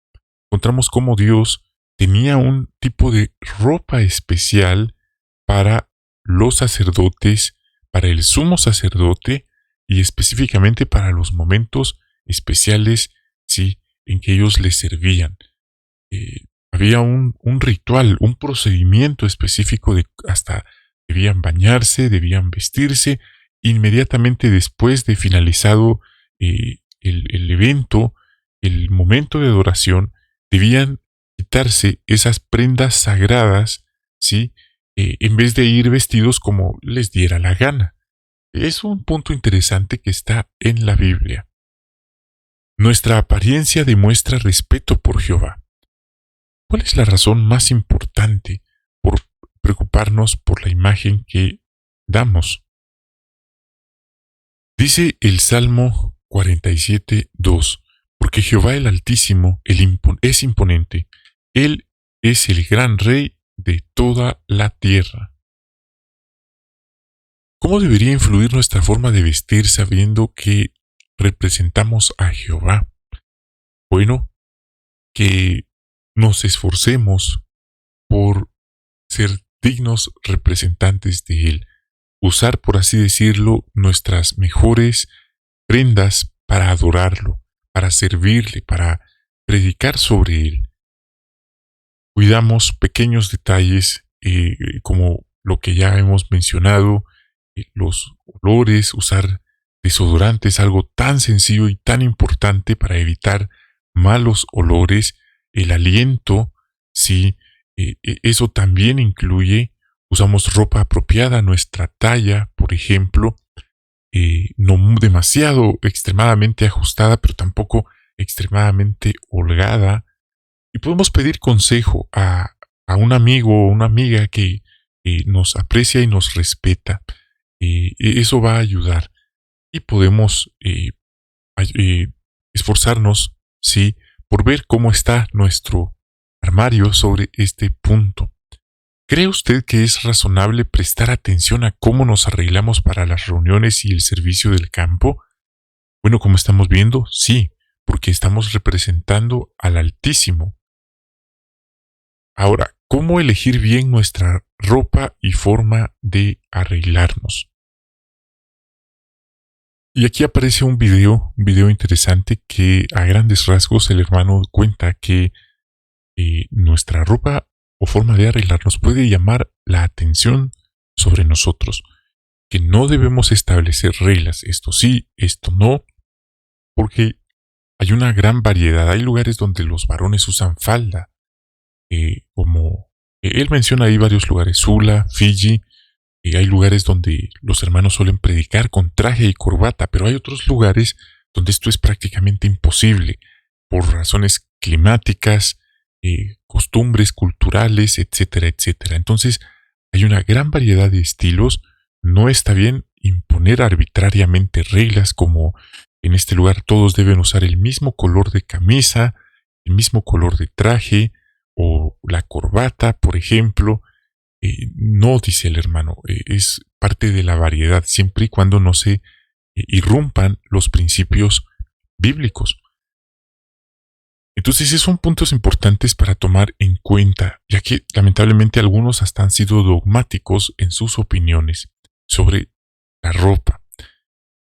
encontramos cómo Dios tenía un tipo de ropa especial para los sacerdotes, para el sumo sacerdote y específicamente para los momentos especiales, sí, en que ellos les servían. Había un ritual, un procedimiento específico de hasta debían bañarse, debían vestirse. Inmediatamente después de finalizado el evento, el momento de adoración, debían quitarse esas prendas sagradas, ¿sí? En vez de ir vestidos como les diera la gana. Es un punto interesante que está en la Biblia. Nuestra apariencia demuestra respeto por Jehová. ¿Cuál es la razón más importante por preocuparnos por la imagen que damos? Dice el Salmo 47:2, porque Jehová el Altísimo es imponente, Él es el gran Rey de toda la tierra. ¿Cómo debería influir nuestra forma de vestir sabiendo que representamos a Jehová? Bueno, que nos esforcemos por ser dignos representantes de Él, usar, por así decirlo, nuestras mejores prendas para adorarlo, para servirle, para predicar sobre Él. Cuidamos pequeños detalles como lo que ya hemos mencionado, los olores, usar desodorantes, algo tan sencillo y tan importante para evitar malos olores, el aliento, sí, eso también incluye, usamos ropa apropiada a nuestra talla, por ejemplo, no demasiado extremadamente ajustada, pero tampoco extremadamente holgada. Y podemos pedir consejo a un amigo o una amiga que nos aprecia y nos respeta. Eso va a ayudar. Y podemos esforzarnos, sí, por ver cómo está nuestro armario sobre este punto. ¿Cree usted que es razonable prestar atención a cómo nos arreglamos para las reuniones y el servicio del campo? Bueno, como estamos viendo, sí, porque estamos representando al Altísimo. Ahora, ¿cómo elegir bien nuestra ropa y forma de arreglarnos? Y aquí aparece un video interesante que a grandes rasgos el hermano cuenta que nuestra ropa o forma de arreglarnos puede llamar la atención sobre nosotros, que no debemos establecer reglas, esto sí, esto no, porque hay una gran variedad. Hay lugares donde los varones usan falda, como él menciona ahí varios lugares, Sula, Fiji, hay lugares donde los hermanos suelen predicar con traje y corbata, pero hay otros lugares donde esto es prácticamente imposible, por razones climáticas, costumbres culturales, etcétera, etcétera. Entonces, hay una gran variedad de estilos. No está bien imponer arbitrariamente reglas como en este lugar todos deben usar el mismo color de camisa, el mismo color de traje o la corbata, por ejemplo. No, dice el hermano, es parte de la variedad, siempre y cuando no se irrumpan los principios bíblicos. Entonces, esos son puntos importantes para tomar en cuenta, ya que lamentablemente algunos hasta han sido dogmáticos en sus opiniones sobre la ropa.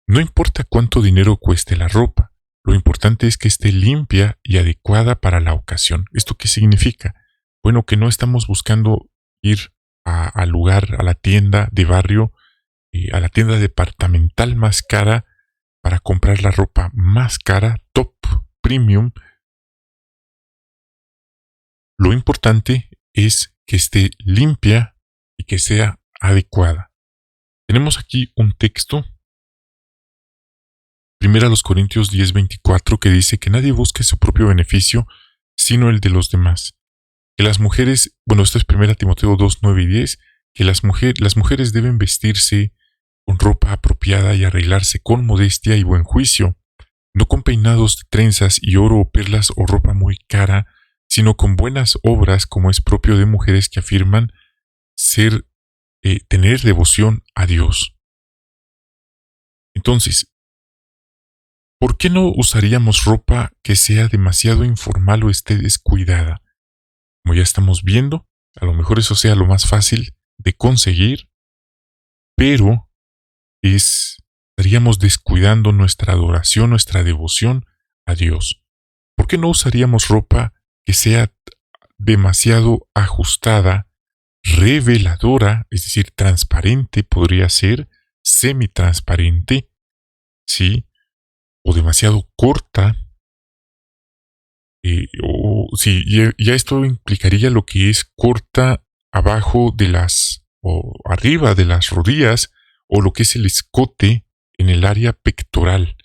No importa cuánto dinero cueste la ropa, lo importante es que esté limpia y adecuada para la ocasión. ¿Esto qué significa? Bueno, que no estamos buscando ir al lugar, a la tienda de barrio, a la tienda departamental más cara para comprar la ropa más cara, top, premium. Lo importante es que esté limpia y que sea adecuada. Tenemos aquí un texto, 1 Corintios 10:24, que dice que nadie busque su propio beneficio, sino el de los demás. Que las mujeres, bueno, esto es 1 Timoteo 2:9 y 10, que las mujeres deben vestirse con ropa apropiada y arreglarse con modestia y buen juicio, no con peinados de trenzas y oro o perlas o ropa muy cara, sino con buenas obras como es propio de mujeres que afirman tener devoción a Dios. Entonces, ¿por qué no usaríamos ropa que sea demasiado informal o esté descuidada? Como ya estamos viendo, a lo mejor eso sea lo más fácil de conseguir, pero estaríamos descuidando nuestra adoración, nuestra devoción a Dios. ¿Por qué no usaríamos ropa que sea demasiado ajustada, reveladora, es decir, transparente, podría ser, semitransparente, ¿sí? O demasiado corta, ya esto implicaría lo que es corta abajo de o arriba de las rodillas, o lo que es el escote en el área pectoral.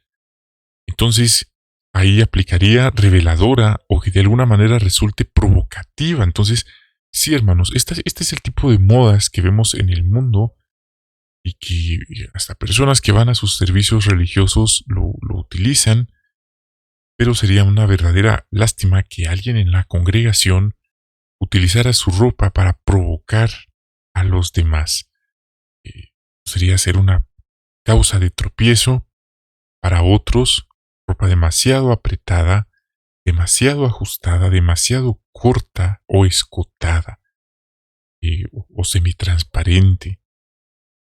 Entonces, ahí aplicaría reveladora o que de alguna manera resulte provocativa. Entonces, sí, hermanos, este es el tipo de modas que vemos en el mundo y que hasta personas que van a sus servicios religiosos lo utilizan, pero sería una verdadera lástima que alguien en la congregación utilizara su ropa para provocar a los demás. Sería ser una causa de tropiezo para otros, ropa demasiado apretada, demasiado ajustada, demasiado corta o escotada, o semitransparente.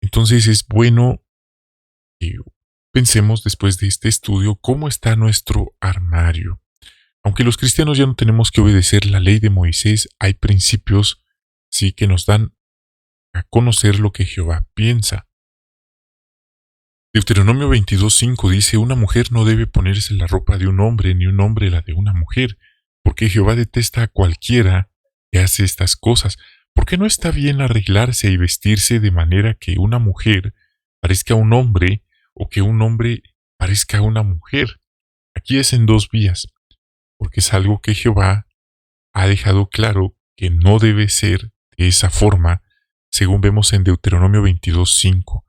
Entonces es bueno que pensemos después de este estudio cómo está nuestro armario. Aunque los cristianos ya no tenemos que obedecer la ley de Moisés, hay principios sí que nos dan a conocer lo que Jehová piensa. Deuteronomio 22:5 dice: una mujer no debe ponerse la ropa de un hombre, ni un hombre la de una mujer, porque Jehová detesta a cualquiera que hace estas cosas. ¿Por qué no está bien arreglarse y vestirse de manera que una mujer parezca un hombre o que un hombre parezca una mujer? Aquí es en dos vías, porque es algo que Jehová ha dejado claro que no debe ser de esa forma, según vemos en Deuteronomio 22:5.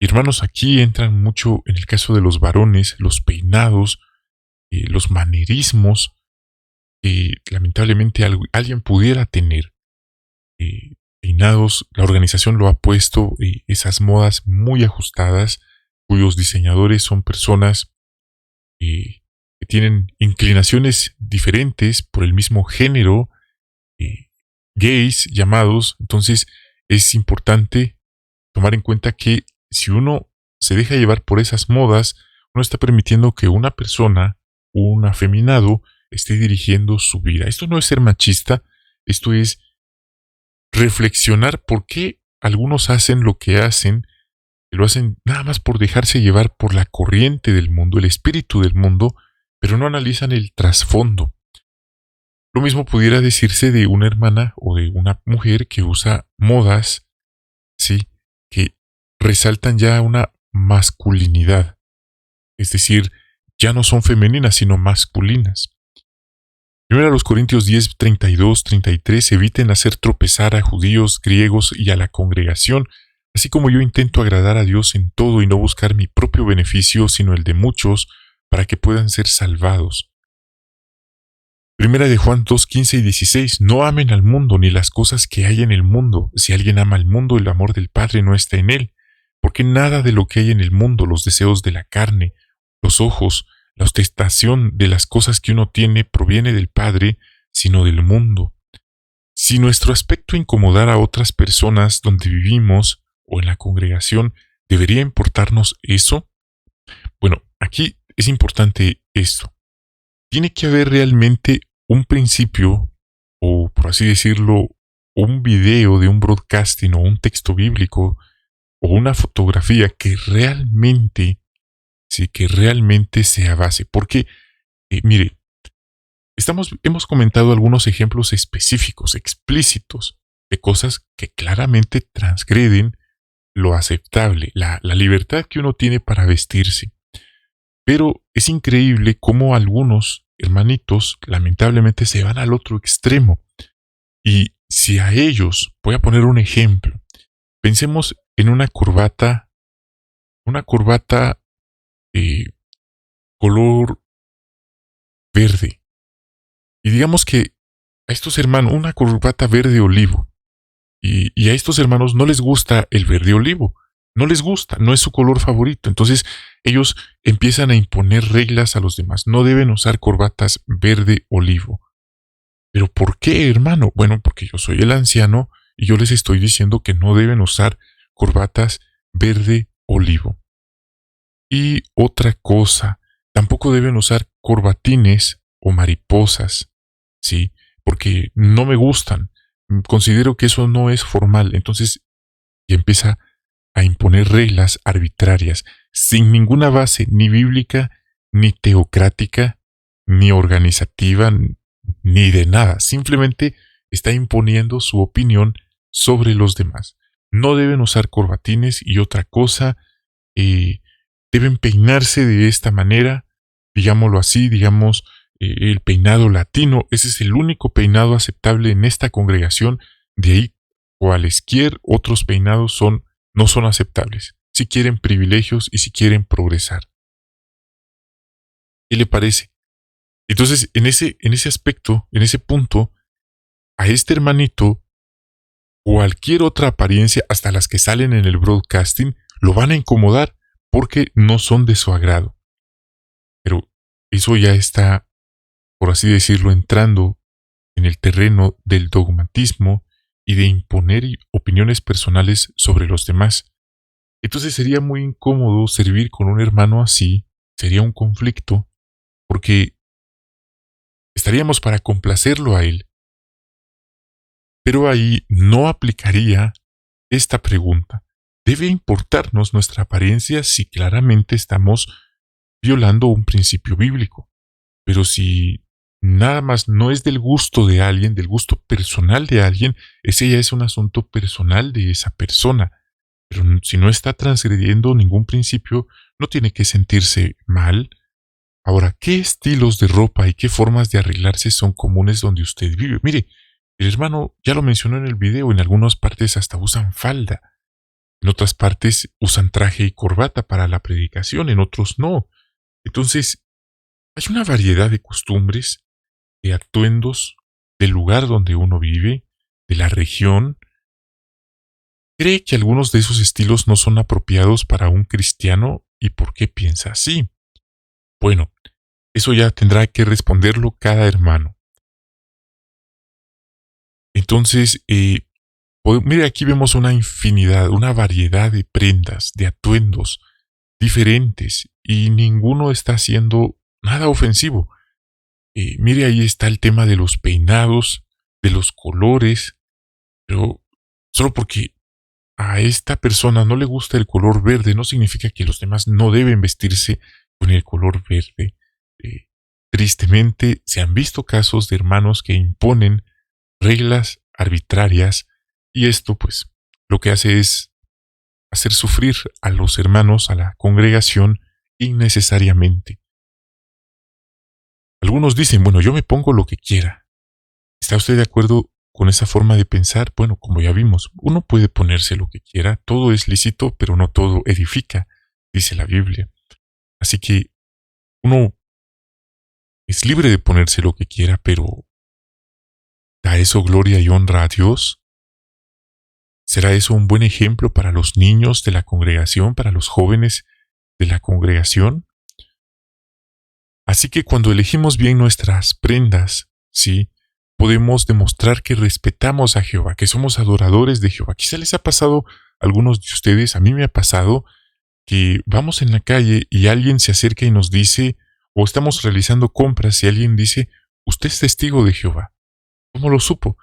Hermanos, aquí entran mucho, en el caso de los varones, los peinados, los manerismos que lamentablemente alguien pudiera tener. Peinados, la organización lo ha puesto, esas modas muy ajustadas, cuyos diseñadores son personas que tienen inclinaciones diferentes por el mismo género, gays llamados. Entonces es importante tomar en cuenta que si uno se deja llevar por esas modas, uno está permitiendo que una persona, un afeminado, esté dirigiendo su vida. Esto no es ser machista, esto es reflexionar por qué algunos hacen lo que hacen, lo hacen nada más por dejarse llevar por la corriente del mundo, el espíritu del mundo, pero no analizan el trasfondo. Lo mismo pudiera decirse de una hermana o de una mujer que usa modas, sí, que resaltan ya una masculinidad, es decir, ya no son femeninas sino masculinas. Primero a los Corintios 10, 32, 33, eviten hacer tropezar a judíos, griegos y a la congregación, así como yo intento agradar a Dios en todo y no buscar mi propio beneficio, sino el de muchos, para que puedan ser salvados. Primera de Juan 2, 15 y 16, no amen al mundo ni las cosas que hay en el mundo. Si alguien ama al mundo, el amor del Padre no está en él, porque nada de lo que hay en el mundo, los deseos de la carne, los ojos, la ostentación de las cosas que uno tiene proviene del Padre, sino del mundo. Si nuestro aspecto incomodara a otras personas donde vivimos o en la congregación, ¿debería importarnos eso? Bueno, aquí es importante esto. Tiene que haber realmente un principio, o por así decirlo, un video de un broadcasting o un texto bíblico o una fotografía que realmente, sí, que realmente sea base. Porque, mire, hemos comentado algunos ejemplos específicos, explícitos, de cosas que claramente transgreden lo aceptable, la libertad que uno tiene para vestirse. Pero es increíble cómo algunos hermanitos lamentablemente se van al otro extremo. Y si a ellos, voy a poner un ejemplo, pensemos en una corbata eh, color verde. Y digamos que a estos hermanos, una corbata verde olivo. Y a estos hermanos no les gusta el verde olivo. No les gusta, no es su color favorito. Entonces ellos empiezan a imponer reglas a los demás. No deben usar corbatas verde olivo. ¿Pero por qué, hermano? Bueno, porque yo soy el anciano y yo les estoy diciendo que no deben usar corbatas verde olivo. Y otra cosa, tampoco deben usar corbatines o mariposas, ¿sí? Porque no me gustan. Considero que eso no es formal. Entonces ya empieza a imponer reglas arbitrarias, sin ninguna base ni bíblica, ni teocrática, ni organizativa, ni de nada. Simplemente está imponiendo su opinión sobre los demás. No deben usar corbatines y otra cosa, deben peinarse de esta manera, digámoslo así, digamos, el peinado latino. Ese es el único peinado aceptable en esta congregación. De ahí, cualesquier otros peinados no son aceptables. Si quieren privilegios y si quieren progresar. ¿Qué le parece? Entonces, en ese aspecto, en ese punto, a este hermanito, cualquier otra apariencia, hasta las que salen en el broadcasting, lo van a incomodar porque no son de su agrado. Pero eso ya está, por así decirlo, entrando en el terreno del dogmatismo y de imponer opiniones personales sobre los demás. Entonces sería muy incómodo servir con un hermano así, sería un conflicto, porque estaríamos para complacerlo a él. Pero ahí no aplicaría esta pregunta. ¿Debe importarnos nuestra apariencia si claramente estamos violando un principio bíblico? Pero si nada más no es del gusto de alguien, del gusto personal de alguien, ese ya es un asunto personal de esa persona. Pero si no está transgrediendo ningún principio, no tiene que sentirse mal. Ahora, ¿qué estilos de ropa y qué formas de arreglarse son comunes donde usted vive? Mire, el hermano ya lo mencionó en el video, en algunas partes hasta usan falda, en otras partes usan traje y corbata para la predicación, en otros no. Entonces, hay una variedad de costumbres, de atuendos, del lugar donde uno vive, de la región. ¿Cree que algunos de esos estilos no son apropiados para un cristiano y por qué piensa así? Bueno, eso ya tendrá que responderlo cada hermano. Entonces, mire, aquí vemos una infinidad, una variedad de prendas, de atuendos diferentes y ninguno está haciendo nada ofensivo. Mire, ahí está el tema de los peinados, de los colores, pero solo porque a esta persona no le gusta el color verde no significa que los demás no deben vestirse con el color verde. Tristemente se han visto casos de hermanos que imponen reglas arbitrarias y esto pues lo que hace es hacer sufrir a los hermanos, a la congregación innecesariamente. Algunos dicen, bueno, yo me pongo lo que quiera. ¿Está usted de acuerdo con esa forma de pensar? Bueno, como ya vimos, uno puede ponerse lo que quiera, todo es lícito, pero no todo edifica, dice la Biblia. Así que uno es libre de ponerse lo que quiera, pero ¿da eso gloria y honra a Dios? ¿Será eso un buen ejemplo para los niños de la congregación, para los jóvenes de la congregación? Así que cuando elegimos bien nuestras prendas, ¿sí?, podemos demostrar que respetamos a Jehová, que somos adoradores de Jehová. Quizá les ha pasado a algunos de ustedes, a mí me ha pasado, que vamos en la calle y alguien se acerca y nos dice, o estamos realizando compras y alguien dice, usted es testigo de Jehová. ¿Cómo lo supo?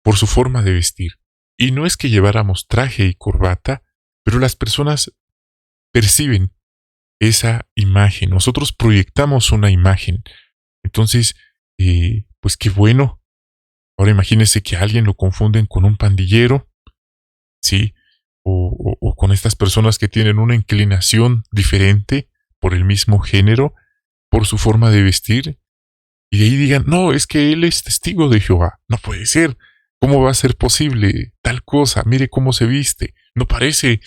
Por su forma de vestir. Y no es que lleváramos traje y corbata, pero las personas perciben esa imagen. Nosotros proyectamos una imagen. Entonces, pues qué bueno. Ahora imagínense que a alguien lo confunden con un pandillero, ¿sí? O con estas personas que tienen una inclinación diferente por el mismo género, por su forma de vestir, y de ahí digan, no, es que él es testigo de Jehová. No puede ser. ¿Cómo va a ser posible tal cosa? Mire cómo se viste. No parece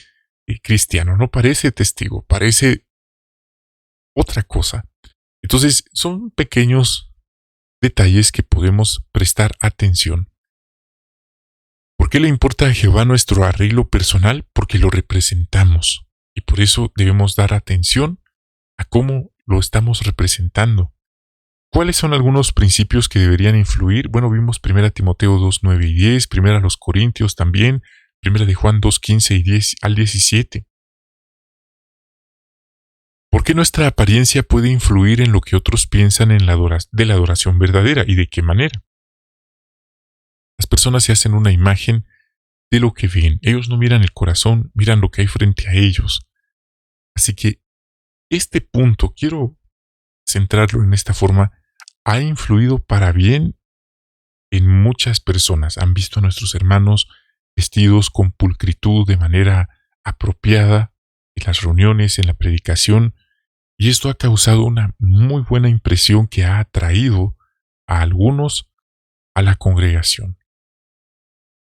cristiano, no parece testigo, parece otra cosa. Entonces, son pequeños detalles que podemos prestar atención. ¿Por qué le importa a Jehová nuestro arreglo personal? Porque lo representamos. Y por eso debemos dar atención a cómo lo estamos representando. ¿Cuáles son algunos principios que deberían influir? Bueno, vimos 1 Timoteo 2, 9 y 10, 1 Corintios también, 1 de Juan 2, 15 y 10 al 17. ¿Por qué nuestra apariencia puede influir en lo que otros piensan de la adoración verdadera y de qué manera? Las personas se hacen una imagen de lo que ven. Ellos no miran el corazón, miran lo que hay frente a ellos. Así que este punto, quiero centrarlo en esta forma, ha influido para bien en muchas personas. Han visto a nuestros hermanos vestidos con pulcritud de manera apropiada en las reuniones, en la predicación, y esto ha causado una muy buena impresión que ha atraído a algunos a la congregación.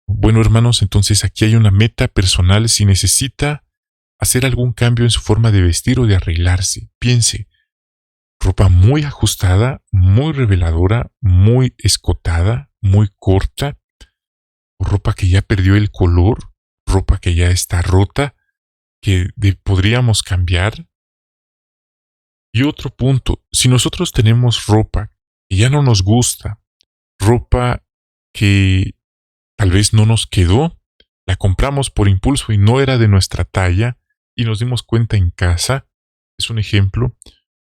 Bueno, hermanos, entonces aquí hay una meta personal. Si necesita hacer algún cambio en su forma de vestir o de arreglarse, piense, ropa muy ajustada, muy reveladora, muy escotada, muy corta, o ropa que ya perdió el color, ropa que ya está rota, que podríamos cambiar. Y otro punto, si nosotros tenemos ropa que ya no nos gusta, ropa que tal vez no nos quedó, la compramos por impulso y no era de nuestra talla y nos dimos cuenta en casa, es un ejemplo,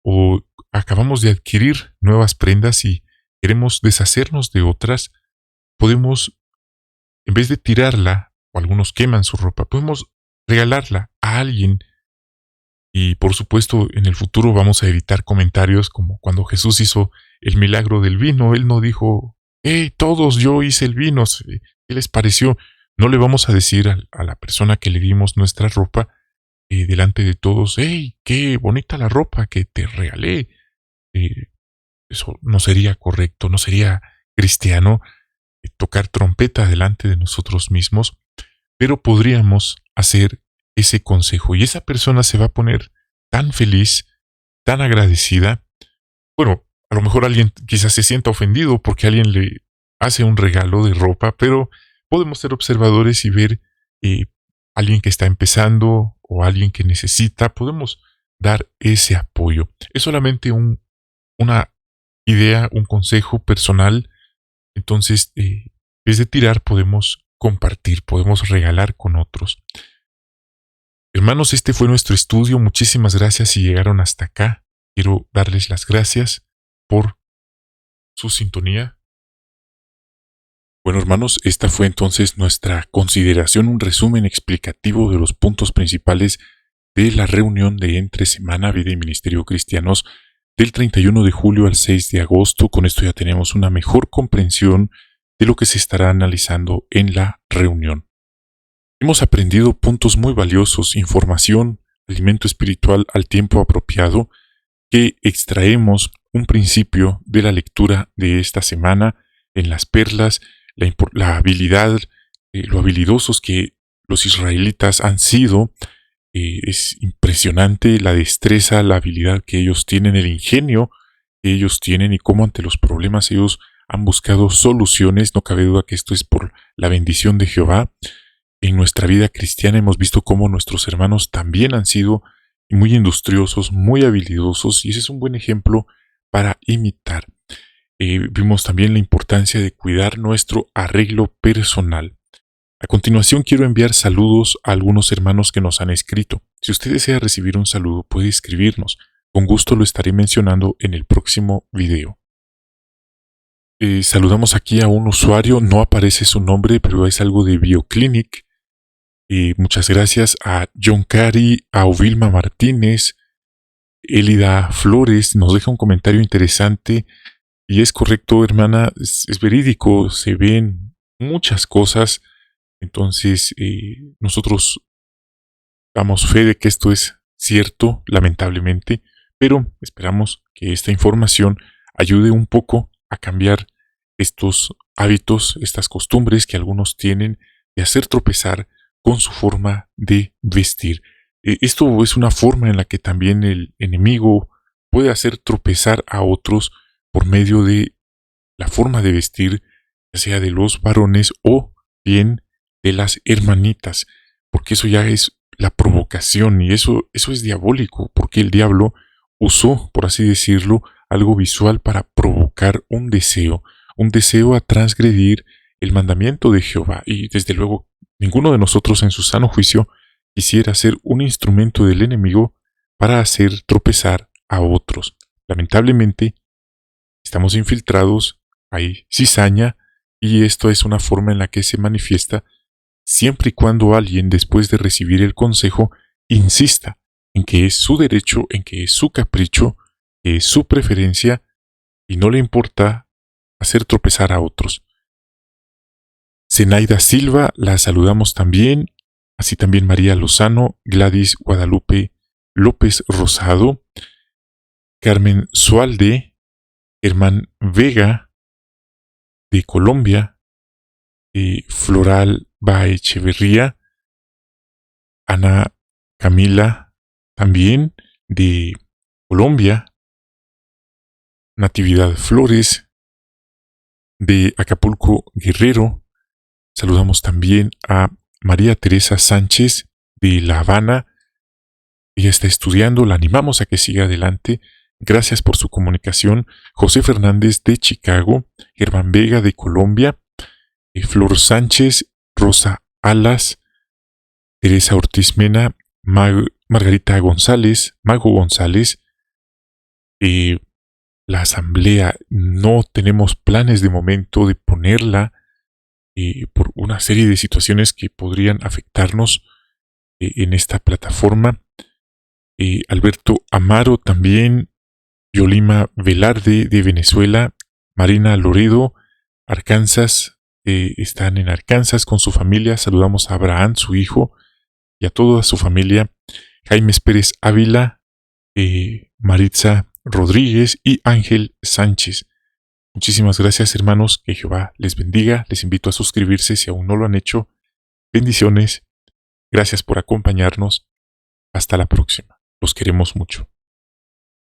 o acabamos de adquirir nuevas prendas y queremos deshacernos de otras, podemos, en vez de tirarla, o algunos queman su ropa, podemos regalarla a alguien. Y por supuesto, en el futuro vamos a evitar comentarios como cuando Jesús hizo el milagro del vino. Él no dijo, hey, todos, yo hice el vino, ¿qué les pareció? No le vamos a decir a la persona que le dimos nuestra ropa delante de todos, hey, qué bonita la ropa que te regalé. Eso no sería correcto, no sería cristiano tocar trompeta delante de nosotros mismos, pero podríamos hacer ese consejo y esa persona se va a poner tan feliz, tan agradecida. Bueno, a lo mejor alguien quizás se sienta ofendido porque alguien le hace un regalo de ropa, pero podemos ser observadores y ver alguien que está empezando o alguien que necesita, podemos dar ese apoyo. Es solamente una idea, un consejo personal. Entonces, en vez de tirar, podemos compartir, podemos regalar con otros. Hermanos, este fue nuestro estudio. Muchísimas gracias si llegaron hasta acá. Quiero darles las gracias por su sintonía. Bueno, hermanos, esta fue entonces nuestra consideración, un resumen explicativo de los puntos principales de la reunión de entre semana Vida y Ministerio Cristianos del 31 de julio al 6 de agosto. Con esto ya tenemos una mejor comprensión de lo que se estará analizando en la reunión. Hemos aprendido puntos muy valiosos, información, alimento espiritual al tiempo apropiado, que extraemos un principio de la lectura de esta semana en las perlas, la habilidad, lo habilidosos que los israelitas han sido. Es impresionante la destreza, la habilidad que ellos tienen, el ingenio que ellos tienen y cómo ante los problemas ellos han buscado soluciones. No cabe duda que esto es por la bendición de Jehová. En nuestra vida cristiana hemos visto cómo nuestros hermanos también han sido muy industriosos, muy habilidosos, y ese es un buen ejemplo para imitar. Vimos también la importancia de cuidar nuestro arreglo personal. A continuación quiero enviar saludos a algunos hermanos que nos han escrito. Si usted desea recibir un saludo, puede escribirnos. Con gusto lo estaré mencionando en el próximo video. Saludamos aquí a un usuario, no aparece su nombre, pero es algo de Bioclinic. Muchas gracias a John Cari, a Ovilma Martínez, Elida Flores, nos deja un comentario interesante y es correcto, hermana, es verídico, se ven muchas cosas, entonces nosotros damos fe de que esto es cierto, lamentablemente, pero esperamos que esta información ayude un poco a cambiar estos hábitos, estas costumbres que algunos tienen de hacer tropezar con su forma de vestir. Esto es una forma en la que también el enemigo puede hacer tropezar a otros por medio de la forma de vestir, ya sea de los varones o bien de las hermanitas, porque eso ya es la provocación y eso es diabólico, porque el diablo usó, por así decirlo, algo visual para provocar un deseo a transgredir el mandamiento de Jehová, y desde luego ninguno de nosotros en su sano juicio quisiera ser un instrumento del enemigo para hacer tropezar a otros. Lamentablemente, estamos infiltrados, hay cizaña, y esto es una forma en la que se manifiesta siempre y cuando alguien, después de recibir el consejo, insista en que es su derecho, en que es su capricho, que es su preferencia, y no le importa hacer tropezar a otros. Zenaida Silva, la saludamos también, así también María Lozano, Gladys Guadalupe López Rosado, Carmen Sualde, Germán Vega de Colombia, Floral Baecheverría, Ana Camila también de Colombia, Natividad Flores de Acapulco, Guerrero. Saludamos también a María Teresa Sánchez de La Habana. Ella está estudiando, la animamos a que siga adelante. Gracias por su comunicación. José Fernández de Chicago, Germán Vega de Colombia, Flor Sánchez, Rosa Alas, Teresa Ortiz Mena, Margarita González, Mago González. La asamblea no tenemos planes de momento de ponerla por una serie de situaciones que podrían afectarnos en esta plataforma. Alberto Amaro también, Yolima Velarde de Venezuela, Marina Loredo, Arkansas, están en Arkansas con su familia. Saludamos a Abraham, su hijo, y a toda su familia. Jaime Pérez Ávila, Maritza Rodríguez y Ángel Sánchez. Muchísimas gracias, hermanos, que Jehová les bendiga. Les invito a suscribirse si aún no lo han hecho. Bendiciones. Gracias por acompañarnos. Hasta la próxima. Los queremos mucho.